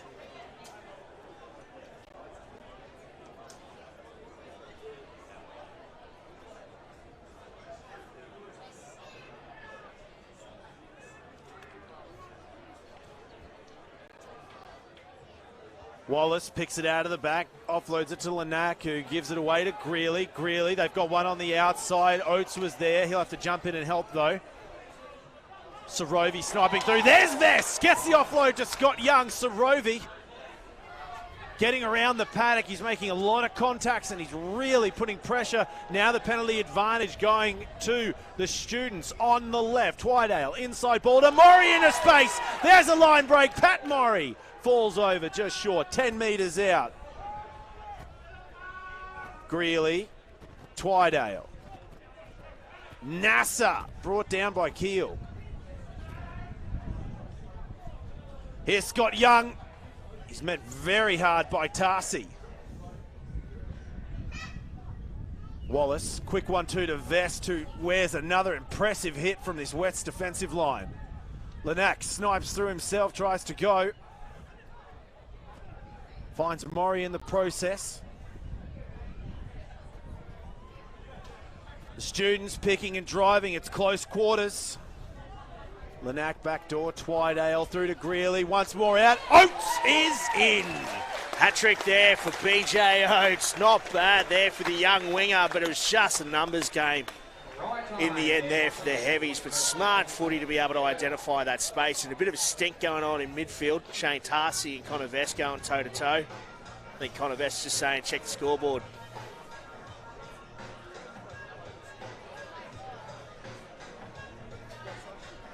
Wallace picks it out of the back, offloads it to Lanac, who gives it away to Greeley. Greeley, they've got one on the outside. Oates was there. He'll have to jump in and help, though. Sorovi sniping through. There's Vest! Gets the offload to Scott Young. Sorovi getting around the paddock. He's making a lot of contacts, and he's really putting pressure. Now the penalty advantage going to the students on the left. Twydale, inside ball to Murray into space. There's a line break. Pat Murray falls over just short, 10 metres out. Greeley, Twydale. Nasser brought down by Keel. Here's Scott Young. He's met very hard by Tarsi. Wallace, quick 1-2 to Vest, who wears another impressive hit from this Wets defensive line. Lanac snipes through himself, tries to go. Finds Murray in the process. The students picking and driving. It's close quarters. Lanac backdoor, Twydale through to Greeley. Once more out. Oates is in. Hat-trick there for BJ Oates. Not bad there for the young winger, but it was just a numbers game in the end there for the heavies. But smart footy to be able to identify that space, and a bit of a stink going on in midfield. Shane Tarsi and Connor Vest going toe-to-toe. I think Connor Vest just saying, check the scoreboard.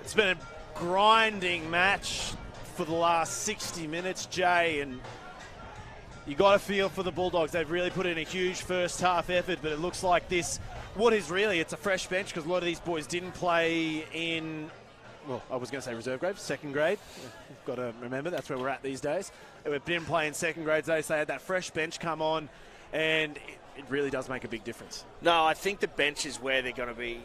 It's been a grinding match for the last 60 minutes, Jay, and you got to feel for the Bulldogs. They've really put in a huge first half effort, but it looks like this what is really, it's a fresh bench because a lot of these boys didn't play in, well, I was going to say reserve grade, second grade. We've got to remember that's where we're at these days. We didn't play in second grade, so they had that fresh bench come on, and it really does make a big difference. No, I think the bench is where they're going to be,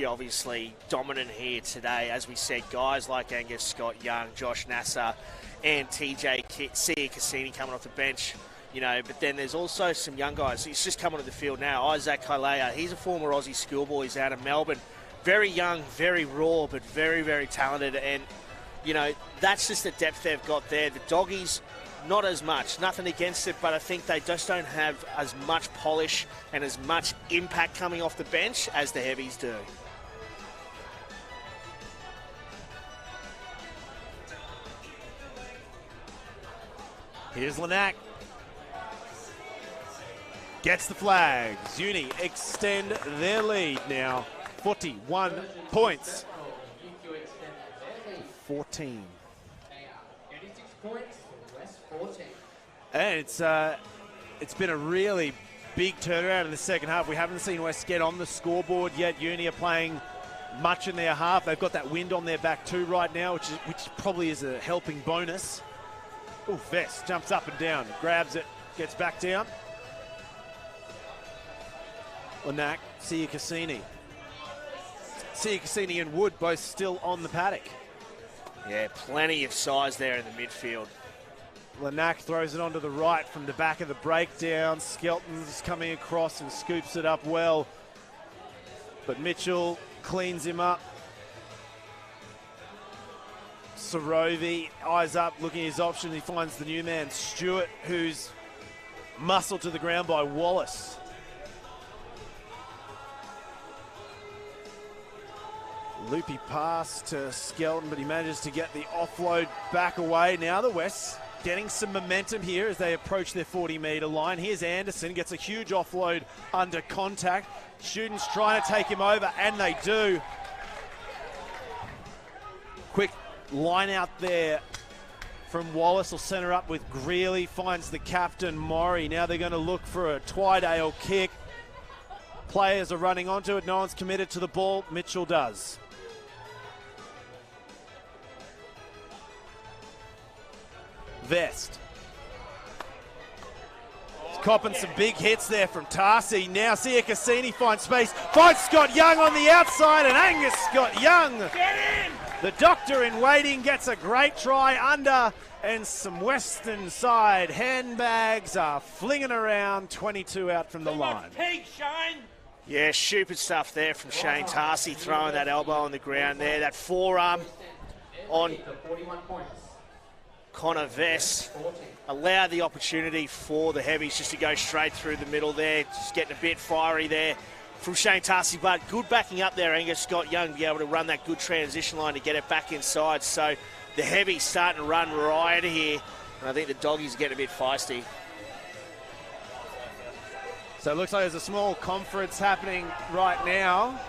obviously dominant here today. As we said, guys like Angus Scott-Young, Josh Nasser, and TJ Sia Cassini coming off the bench. But then there's also some young guys. He's just come onto the field now. Isaac Kailea, he's a former Aussie schoolboy. He's out of Melbourne. Very young, very raw, but very, very talented. And, that's just the depth they've got there. The Doggies, not as much. Nothing against it, but I think they just don't have as much polish and as much impact coming off the bench as the Heavies do. Here's Lanac. Gets the flags. Uni extend their lead now. 41 points. 14. 86 points, West 14. And it's been a really big turnaround in the second half. We haven't seen West get on the scoreboard yet. Uni are playing much in their half. They've got that wind on their back too right now, which probably is a helping bonus. Oh, Vest jumps up and down, grabs it, gets back down. Lanac, Sia Cassini. Sia Cassini and Wood both still on the paddock. Yeah, plenty of size there in the midfield. Lanac throws it onto the right from the back of the breakdown. Skelton's coming across and scoops it up well. But Mitchell cleans him up. Sorovi, eyes up, looking at his option. He finds the new man, Stewart, who's muscled to the ground by Wallace. Loopy pass to Skelton, but he manages to get the offload back away. Now the West getting some momentum here as they approach their 40-metre line. Here's Anderson, gets a huge offload under contact. Students trying to take him over, and they do. Quick line out there from Wallace. Will centre up with Greeley, finds the captain, Maury. Now they're going to look for a Twydale kick. Players are running onto it. No one's committed to the ball. Mitchell does. Vest. Copping some big hits there from Tarsi. Now Sia Cassini finds space. Finds Scott Young on the outside, and Angus Scott Young. Get in! The doctor in waiting gets a great try under, and some Western side handbags are flinging around. 22 out from the line. Yeah, stupid stuff there from Shane Tarsi, throwing that elbow on the ground there. That forearm on Connor Vest allowed the opportunity for the Heavies just to go straight through the middle there. Just getting a bit fiery there from Shane Tarsi, but good backing up there, Angus Scott Young, to be able to run that good transition line to get it back inside. So the Heavies starting to run riot here, and I think the Doggies are getting a bit feisty. So it looks like there's a small conference happening right now.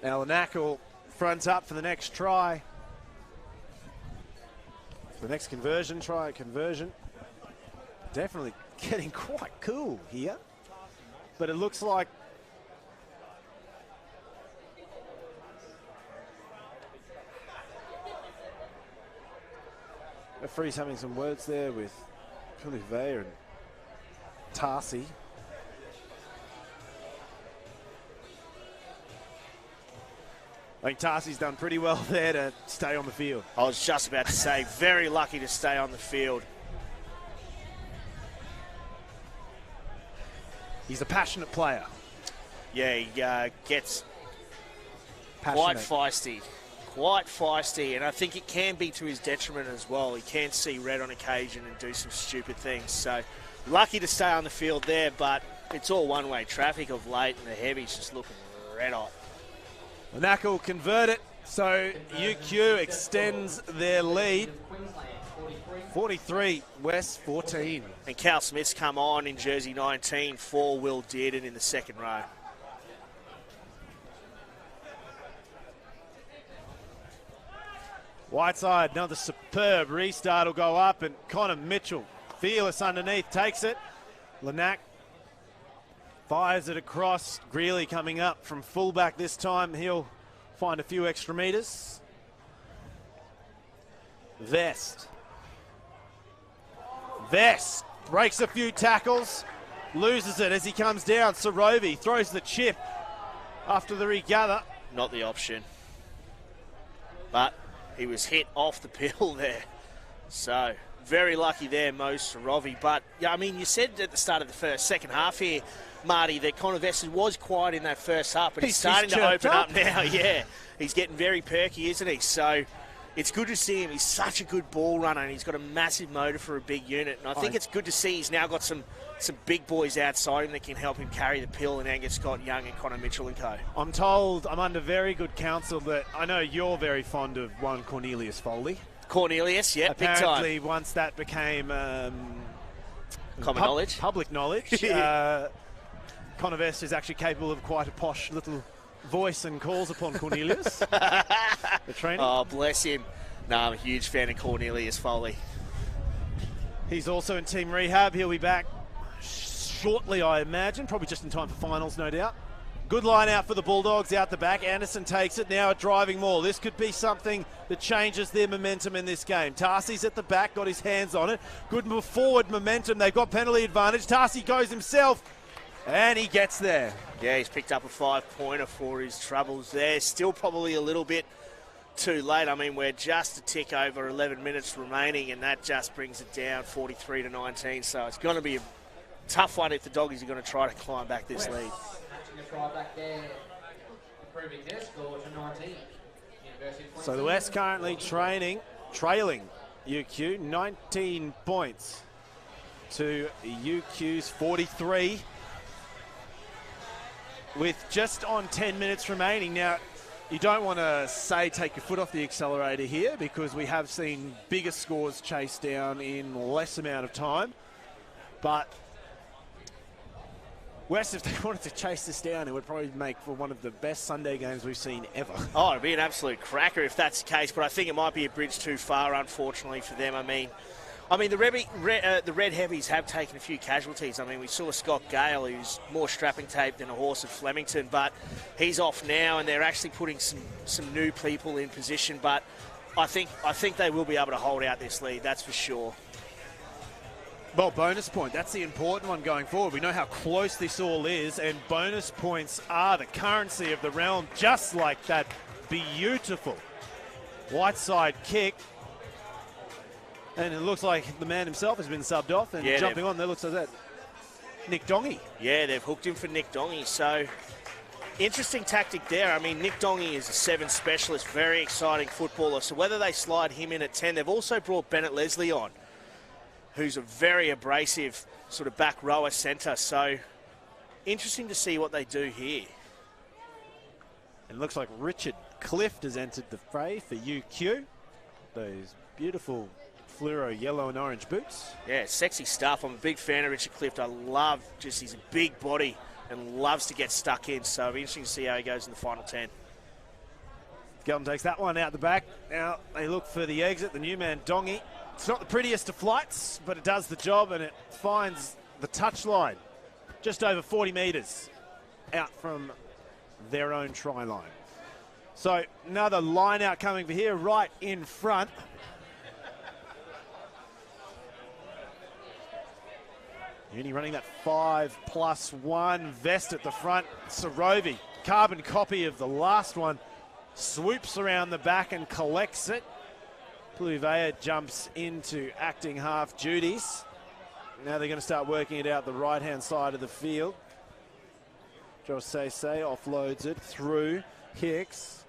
Now Lanac will front up for the next try. The next conversion, try a conversion. Definitely getting quite cool here. But it looks like referee's having some words there with Pulive and Tarsi. I think Tarsi's done pretty well there to stay on the field. I was just about to say, very lucky to stay on the field. He's a passionate player. Yeah, he gets Passionate. quite feisty, and I think it can be to his detriment as well. He can see red on occasion and do some stupid things. So lucky to stay on the field there, but it's all one-way traffic of late, and the Heavies just looking red hot. Lanac will convert it, so UQ extends their lead. 43, West 14. And Cal Smith's come on in jersey 19 for Will Dearden in the second row. Whiteside, another superb restart will go up, and Connor Mitchell, fearless underneath, takes it. Lanac fires it across. Greeley coming up from fullback this time. He'll find a few extra metres. Vest breaks a few tackles, loses it as he comes down. Sorovi throws the chip after the regather. Not the option, but he was hit off the pill there. So very lucky there, Mo Sorovi. But yeah, I mean, you said at the start of the second half here, Marty, that Connor Vest was quiet in that first half, but he's starting to open up now. Yeah, he's getting very perky, isn't he? So it's good to see him. He's such a good ball runner, and he's got a massive motor for a big unit. And I think it's good to see he's now got some big boys outside him that can help him carry the pill, and Angus Scott Young and Connor Mitchell and co. I'm told, I'm under very good counsel, that I know you're very fond of one Cornelius Foley. Cornelius, yeah, big time. Apparently, once that became knowledge, public knowledge, Connor Vest is actually capable of quite a posh little voice and calls upon Cornelius. The training. Oh, bless him. No, I'm a huge fan of Cornelius Foley. He's also in team rehab. He'll be back shortly, I imagine. Probably just in time for finals, no doubt. Good line out for the Bulldogs out the back. Anderson takes it now at driving maul. This could be something that changes their momentum in this game. Tarsi's at the back, got his hands on it. Good forward momentum. They've got penalty advantage. Tarsi goes himself, and he gets there. Yeah, he's picked up a 5-pointer for his troubles there. Still probably a little bit too late. I mean, we're just a tick over 11 minutes remaining, and that just brings it down 43-19. So it's going to be a tough one if the Doggies are going to try to climb back this lead. Matching a try back there, improving their score to 19. So the West currently trailing UQ 19 points to UQ's 43. With just on 10 minutes remaining. Now, you don't want to say take your foot off the accelerator here, because we have seen bigger scores chased down in less amount of time. But West, if they wanted to chase this down, it would probably make for one of the best Sunday games we've seen ever. Oh, it'd be an absolute cracker if that's the case, but I think it might be a bridge too far, unfortunately, for them. I mean, the Red Heavies have taken a few casualties. I mean, we saw Scott Gale, who's more strapping tape than a horse at Flemington, but he's off now, and they're actually putting some new people in position. But I think they will be able to hold out this lead, that's for sure. Well, bonus point, that's the important one going forward. We know how close this all is, and bonus points are the currency of the realm, just like that beautiful Whiteside kick. And it looks like the man himself has been subbed off, and jumping on there looks like that. Nick Dongy. Yeah, they've hooked him for Nick Dongy. So, interesting tactic there. I mean, Nick Dongy is a 7 specialist, very exciting footballer. So whether they slide him in at 10, they've also brought Bennett Leslie on, who's a very abrasive sort of back rower centre. So, interesting to see what they do here. And it looks like Richard Clift has entered the fray for UQ. Those beautiful fluoro yellow and orange boots. Yeah, sexy stuff. I'm a big fan of Richard Clift. I love just his big body and loves to get stuck in. So it'll be interesting to see how he goes in the final 10. Gelton takes that one out the back. Now they look for the exit. The new man, Dongy. It's not the prettiest of flights, but it does the job, and it finds the touchline just over 40 metres out from their own try line. So another line out coming for here, right in front. Uni running that 5+1 Vest at the front. Sorovi, carbon copy of the last one, swoops around the back and collects it. Pluvea jumps into acting half duties. Now they're going to start working it out the right-hand side of the field. Jose offloads it through Hicks.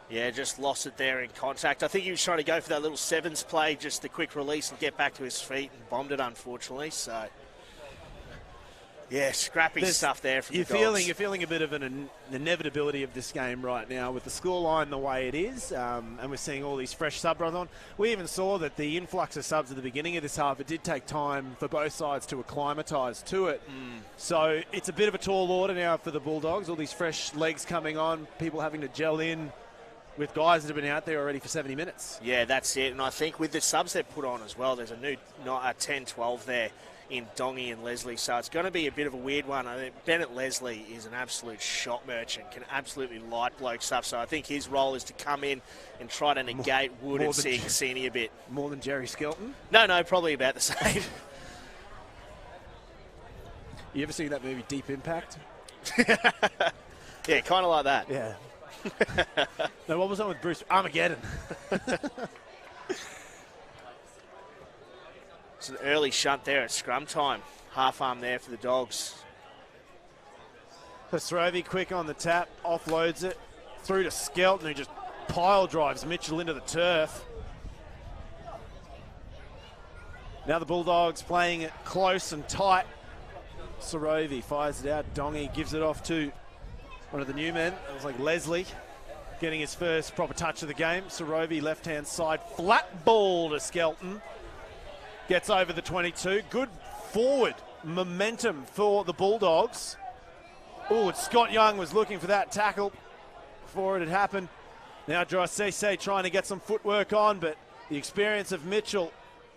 Yeah, just lost it there in contact. I think he was trying to go for that little sevens play, just the quick release and get back to his feet, and bombed it, unfortunately. So Yeah, scrappy stuff there from you're the Dogs. You're feeling a bit of an inevitability of this game right now with the scoreline the way it is, and we're seeing all these fresh subs on. We even saw that the influx of subs at the beginning of this half, it did take time for both sides to acclimatise to it. So it's a bit of a tall order now for the Bulldogs, all these fresh legs coming on, people having to gel in with guys that have been out there already for 70 minutes. Yeah, that's it. And I think with the subs they've put on as well, there's a new 10-12 there in Dongy and Leslie, so it's going to be a bit of a weird one. I think Bennett Leslie is an absolute shot merchant, can absolutely light blokes up, so I think his role is to come in and try to negate Wood and Cassini a bit. More than Jerry Skelton? No, probably about the same. You ever seen that movie Deep Impact? Yeah, kind of like that. Yeah. No, what was that with Bruce? Armageddon. It's an early shunt there at scrum time. Half arm there for the Dogs. Hosrovi quick on the tap, offloads it through to Skelton, who just pile drives Mitchell into the turf. Now the Bulldogs playing it close and tight. Sorovi fires it out. Dongy gives it off to one of the new men. It was like Leslie getting his first proper touch of the game. Sorovi left-hand side, flat ball to Skelton. Gets over the 22. Good forward momentum for the Bulldogs. Oh, Scott Young was looking for that tackle before it had happened. Now Drossese trying to get some footwork on, but the experience of Mitchell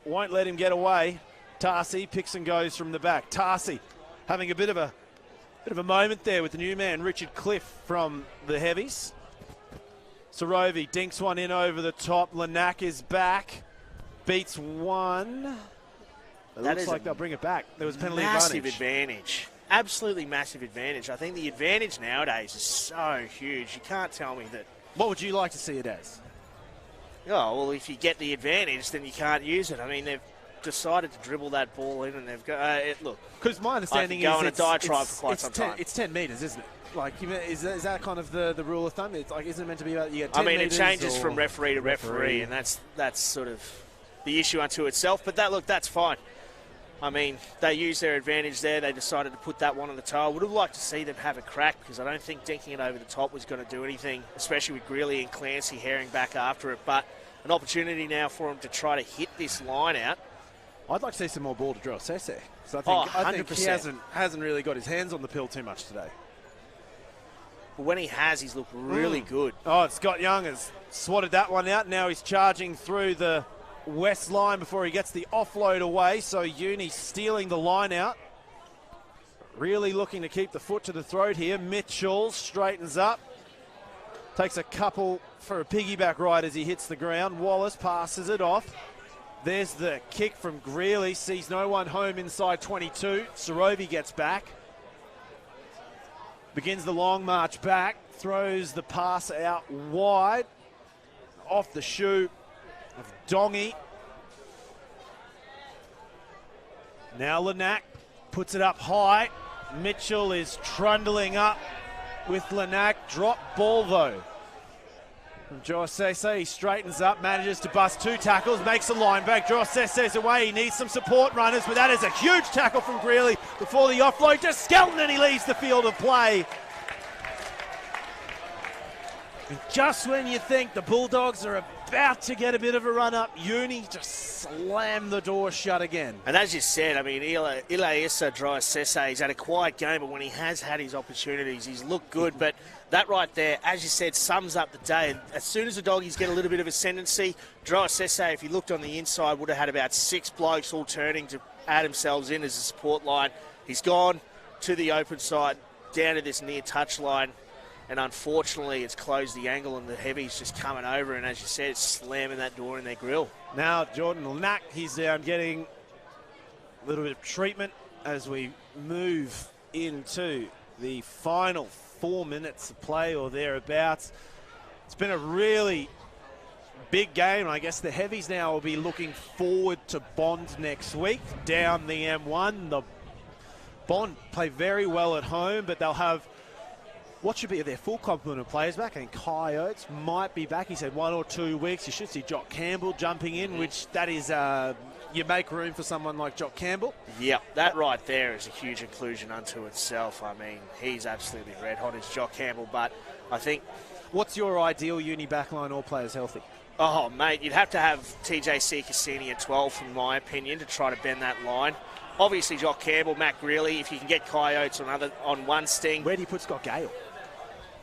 won't let him get away. Tarsi picks and goes from the back. Tarsi having a bit of a moment there with the new man, Richard Cliff from the Heavies. Sorovi dinks one in over the top. Lanack is back. Beats one. It looks like they'll bring it back. There was penalty massive advantage. Absolutely massive advantage. I think the advantage nowadays is so huge. You can't tell me that. What would you like to see it as? Oh, well, if you get the advantage, then you can't use it. I mean, they've decided to dribble that ball in, and they've got look. Because my understanding is on a diatribe for quite some time. It's 10 metres, isn't it? Like, is that kind of the rule of thumb? It's like, isn't it meant to be about you get 10 metres? I mean, it changes or from referee to referee, and that's sort of the issue unto itself. But that's fine. I mean, they used their advantage there. They decided to put that one on the toe. I would have liked to see them have a crack because I don't think dinking it over the top was going to do anything, especially with Greeley and Clancy herring back after it. But an opportunity now for them to try to hit this line out. I'd like to see some more ball to Drossese. So I think he hasn't really got his hands on the pill too much today. But when he has, he's looked really good. Oh, Scott Young has swatted that one out. Now he's charging through the west line before he gets the offload away. So Uni stealing the line out. Really looking to keep the foot to the throat here. Mitchell straightens up. Takes a couple for a piggyback ride as he hits the ground. Wallace passes it off. There's the kick from Greeley. Sees no one home inside 22. Sorovi gets back. Begins the long march back. Throws the pass out wide. Off the shoe of Dongy. Now Lanack puts it up high. Mitchell is trundling up with Lanack. Drop ball though. From Drossese, he straightens up, manages to bust two tackles, makes a line back. Drossese's away, he needs some support runners, but that is a huge tackle from Greeley before the offload to Skelton, and he leaves the field of play. And just when you think the Bulldogs are about to get a bit of a run up, Uni just slammed the door shut again. And as you said, I mean, Ilaisa Drossese, he's had a quiet game, but when he has had his opportunities, he's looked good. But that right there, as you said, sums up the day. As soon as the Doggies get a little bit of ascendancy, Drossese, if he looked on the inside, would have had about 6 blokes all turning to add themselves in as a support line. He's gone to the open side, down to this near touch line. And unfortunately, it's closed the angle, and the Heavy's just coming over, and as you said, it's slamming that door in their grill. Now Jordan Lanack, he's down getting a little bit of treatment as we move into the final 4 minutes of play or thereabouts. It's been a really big game, and I guess the Heavies now will be looking forward to Bond next week down the M1. The Bond play very well at home, but they'll have what should be their full complement of players back? And Coyotes might be back. He said 1 or 2 weeks. You should see Jock Campbell jumping in, which that is, you make room for someone like Jock Campbell. Yep, that right there is a huge inclusion unto itself. I mean, he's absolutely red hot as Jock Campbell, but I think... What's your ideal uni backline, all players healthy? Oh, mate, you'd have to have TJ Cassini at 12, in my opinion, to try to bend that line. Obviously, Jock Campbell, Mac Greeley, if you can get Coyotes on one sting. Where do you put Scott Gale?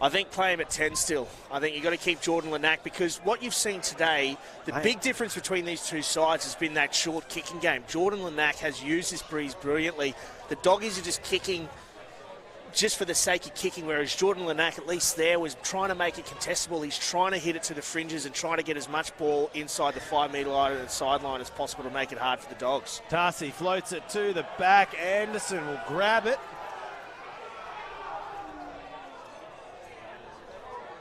I think play him at 10 still. I think you've got to keep Jordan Lanack, because what you've seen today, the big difference between these two sides has been that short kicking game. Jordan Lanack has used this breeze brilliantly. The Doggies are just kicking just for the sake of kicking, whereas Jordan Lanack, at least there, was trying to make it contestable. He's trying to hit it to the fringes and trying to get as much ball inside the 5 metre line and sideline as possible to make it hard for the Dogs. Tarsi floats it to the back. Anderson will grab it.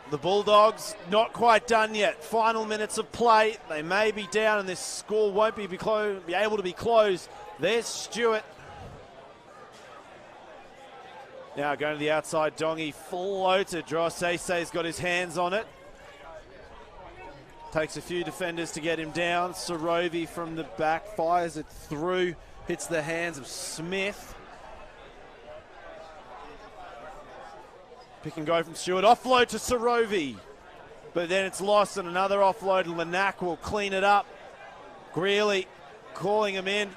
The Bulldogs not quite done yet. Final minutes of play. They may be down and this score won't be able to be closed. There's Stewart. Now going to the outside, Dongy floated. Drossaise's got his hands on it. Takes a few defenders to get him down. Sorovi from the back fires it through. Hits the hands of Smith. Pick and go from Stewart. Offload to Sorovi. But then it's lost and another offload. Lanack will clean it up. Greeley calling him in.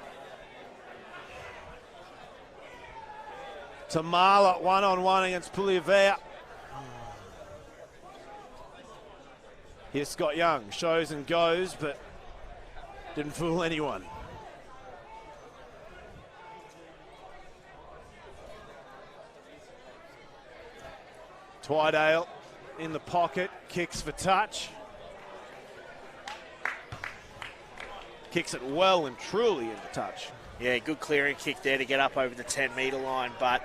Tamala one-on-one against Puliavea. Here's Scott Young. Shows and goes, but didn't fool anyone. Twydale in the pocket. Kicks for touch. Kicks it well and truly into touch. Yeah, good clearing kick there to get up over the 10 metre line, but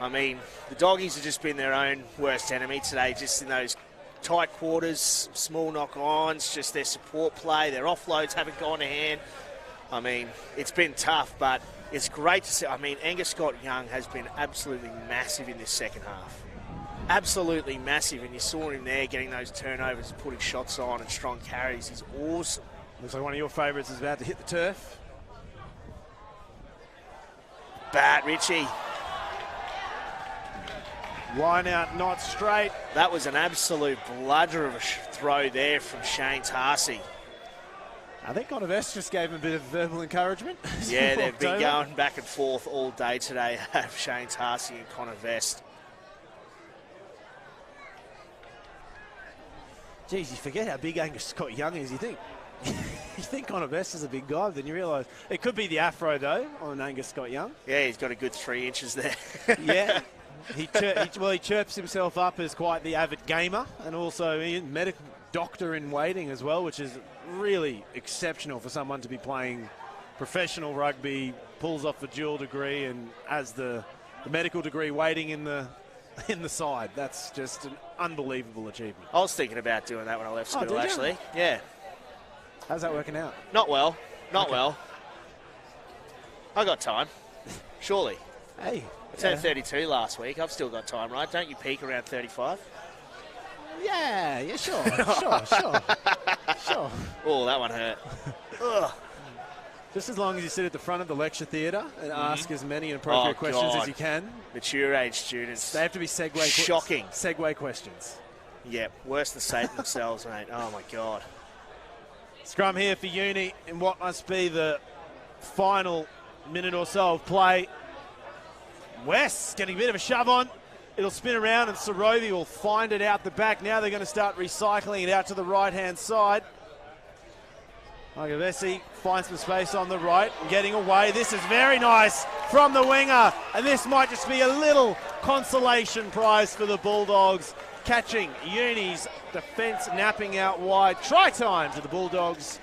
I mean, the Doggies have just been their own worst enemy today, just in those tight quarters, small knock-ons, just their support play, their offloads haven't gone to hand. I mean, it's been tough, but it's great to see. I mean, Angus Scott Young has been absolutely massive in this second half. Absolutely massive, and you saw him there getting those turnovers and putting shots on and strong carries. He's awesome. Looks like one of your favourites is about to hit the turf. Bat, Richie. Line out, not straight. That was an absolute bludger of a throw there from Shane Tarsi. I think Conavest just gave him a bit of verbal encouragement. Yeah, they've been going back and forth all day today, have Shane Tarsi and Conavest. Geez, you forget how big Angus Scott Young is, you think. You think Conavest is a big guy, then you realise it could be the afro, though, on Angus Scott Young. Yeah, he's got a good 3 inches there. Yeah. He chirps himself up as quite the avid gamer and also a medical doctor in waiting as well, which is really exceptional for someone to be playing professional rugby, pulls off a dual degree and has the medical degree waiting in the side. That's just an unbelievable achievement. I was thinking about doing that when I left school, actually. Yeah. How's that working out? Not well. Not well. I got time. Surely. Hey. I turned 32 last week. I've still got time, right? Don't you peak around 35? Yeah, sure. Sure. Oh, that one hurt. Ugh. Just as long as you sit at the front of the lecture theatre and ask as many inappropriate questions as you can. Mature age students. They have to be shocking segue questions. Yeah, worse than Satan themselves, mate. Oh, my God. Scrum here for Uni in what must be the final minute or so of play. West getting a bit of a shove on. It'll spin around and Sorovi will find it out the back. Now they're going to start recycling it out to the right-hand side. Agavesi finds some space on the right and getting away. This is very nice from the winger. And this might just be a little consolation prize for the Bulldogs. Catching Uni's defence napping out wide. Try time to the Bulldogs.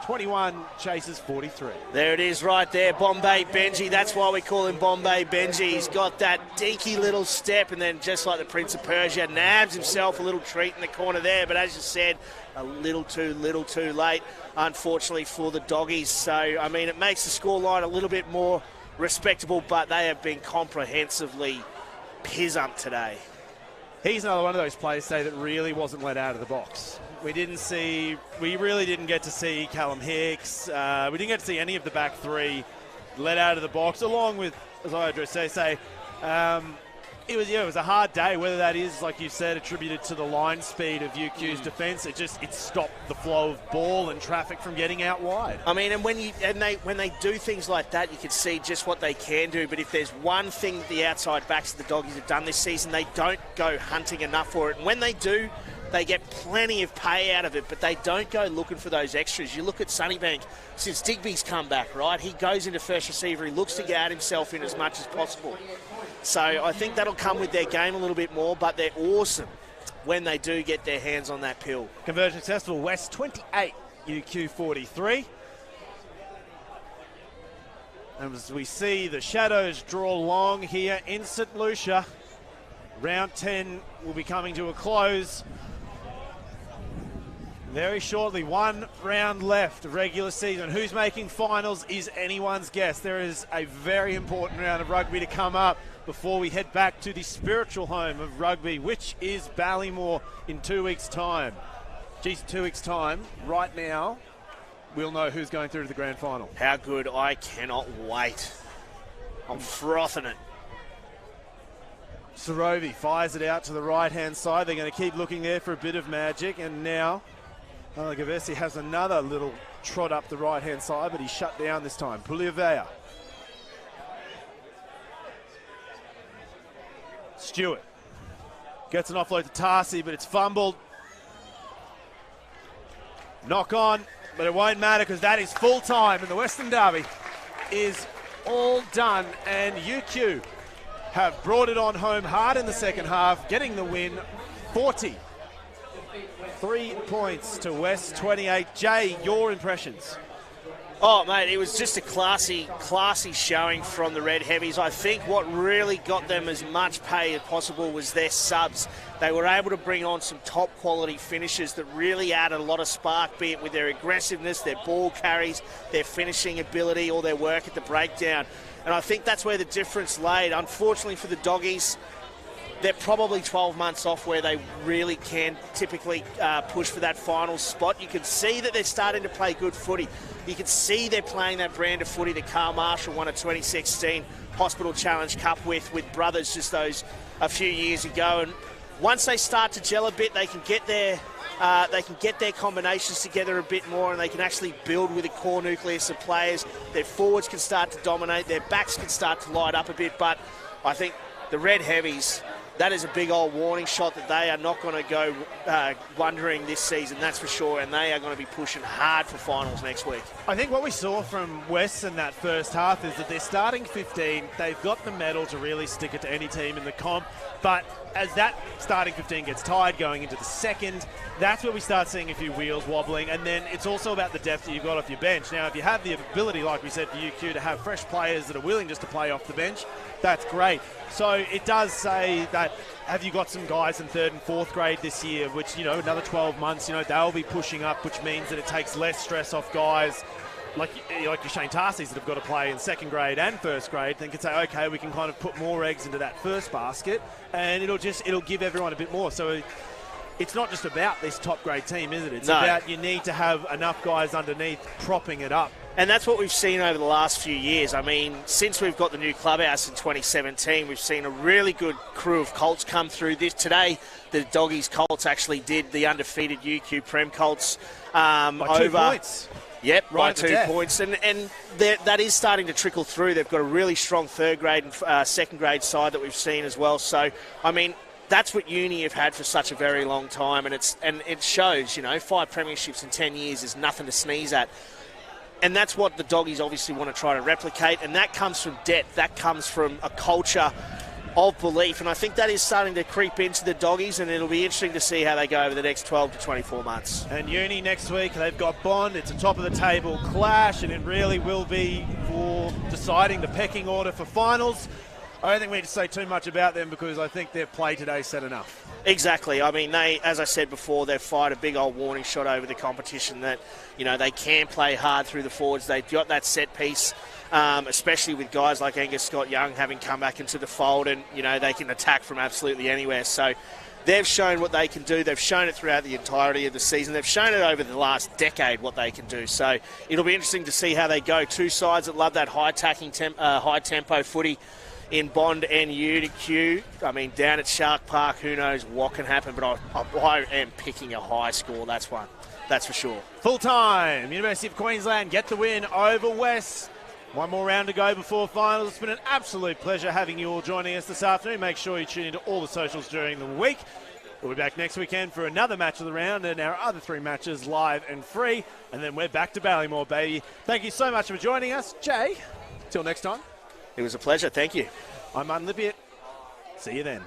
21 chases 43. There it is right there, Bombay Benji. That's why we call him Bombay Benji. He's got that dinky little step and then just like the Prince of Persia, nabs himself a little treat in the corner there. But as you said, a little too late, unfortunately, for the Doggies. So, I mean, it makes the scoreline a little bit more respectable, but they have been comprehensively pizzumped today. He's another one of those players today that really wasn't let out of the box. We really didn't get to see Callum Hicks. We didn't get to see any of the back three let out of the box, along with, as I say, it was a hard day. Whether that is, like you said, attributed to the line speed of UQ's defence, it stopped the flow of ball and traffic from getting out wide. I mean, and when they do things like that, you can see just what they can do. But if there's one thing that the outside backs of the Doggies have done this season, they don't go hunting enough for it. And when they do, they get plenty of pay out of it, but they don't go looking for those extras. You look at Sunnybank, since Digby's come back, right? He goes into first receiver. He looks to get himself in as much as possible. So I think that'll come with their game a little bit more, but they're awesome when they do get their hands on that pill. Conversion successful, West 28, UQ 43. And as we see the shadows draw long here in St. Lucia, round 10 will be coming to a close very shortly. One round left of regular season. Who's making finals is anyone's guess. There is a very important round of rugby to come up before we head back to the spiritual home of rugby, which is Ballymore in 2 weeks' time. 2 weeks' time. Right now, we'll know who's going through to the grand final. How good. I cannot wait. I'm frothing it. Sorovi fires it out to the right-hand side. They're going to keep looking there for a bit of magic, and now Gavesi has another little trot up the right-hand side, but he's shut down this time. Puliavea. Stewart gets an offload to Tarsi, but it's fumbled. Knock on, but it won't matter because that is full time, and the Western Derby is all done, and UQ have brought it on home hard in the second half, getting the win. 40. 3 points to West 28. Jay, your impressions? Oh, mate, it was just a classy showing from the Red Heavies. I think what really got them as much pay as possible was their subs. They were able to bring on some top-quality finishers that really added a lot of spark, be it with their aggressiveness, their ball carries, their finishing ability, or their work at the breakdown. And I think that's where the difference laid. Unfortunately for the Doggies, they're probably 12 months off where they really can typically push for that final spot. You can see that they're starting to play good footy. You can see they're playing that brand of footy that Carl Marshall won a 2016 Hospital Challenge Cup with brothers just a few years ago. And once they start to gel a bit, they can get their combinations together a bit more, and they can actually build with a core nucleus of players. Their forwards can start to dominate, their backs can start to light up a bit. But I think the Red Heavies, that is a big old warning shot that they are not going to go wondering this season, that's for sure, and they are going to be pushing hard for finals next week. I think what we saw from West in that first half is that they're starting 15. They've got the medal to really stick it to any team in the comp, but as that starting 15 gets tired going into the second, that's where we start seeing a few wheels wobbling, and then it's also about the depth that you've got off your bench. Now, if you have the ability, like we said, for UQ to have fresh players that are willing just to play off the bench, that's great. So it does say that, have you got some guys in third and fourth grade this year, which, another 12 months, they'll be pushing up, which means that it takes less stress off guys like your Shane Tarsies that have got to play in second grade and first grade. Then can say, okay, we can kind of put more eggs into that first basket, and it'll give everyone a bit more. So it's not just about this top grade team, is it? It's about you need to have enough guys underneath propping it up. And that's what we've seen over the last few years. I mean, since we've got the new clubhouse in 2017, we've seen a really good crew of Colts come through. The Doggies Colts actually did the undefeated UQ Prem Colts by 2 points. Yep, right by 2 points. And that is starting to trickle through. They've got a really strong third grade and second grade side that we've seen as well. So, I mean, that's what uni have had for such a very long time. And it shows, 5 premierships in 10 years is nothing to sneeze at. And that's what the Doggies obviously want to try to replicate. And that comes from depth. That comes from a culture of belief. And I think that is starting to creep into the Doggies, and it'll be interesting to see how they go over the next 12 to 24 months. And uni next week, they've got Bond. It's a top-of-the-table clash, and it really will be for deciding the pecking order for finals. I don't think we need to say too much about them because I think their play today said enough. Exactly. I mean, as I said before, they've fired a big old warning shot over the competition that, they can play hard through the forwards. They've got that set piece, especially with guys like Angus Scott-Young having come back into the fold, and, they can attack from absolutely anywhere. So they've shown what they can do. They've shown it throughout the entirety of the season. They've shown it over the last decade what they can do. So it'll be interesting to see how they go. Two sides that love that high-tempo footy in Bond and UQ. I mean, down at Shark Park, who knows what can happen, but I am picking a high score. That's for sure. Full time, University of Queensland get the win over West. One more round to go before finals. It's been an absolute pleasure having you all joining us this afternoon. Make sure you tune into all the socials during the week. We'll be back next weekend for another match of the round and our other 3 matches live and free. And then we're back to Ballymore, baby. Thank you so much for joining us. Jay, till next time. It was a pleasure. Thank you. I'm Martin Lippiett. See you then.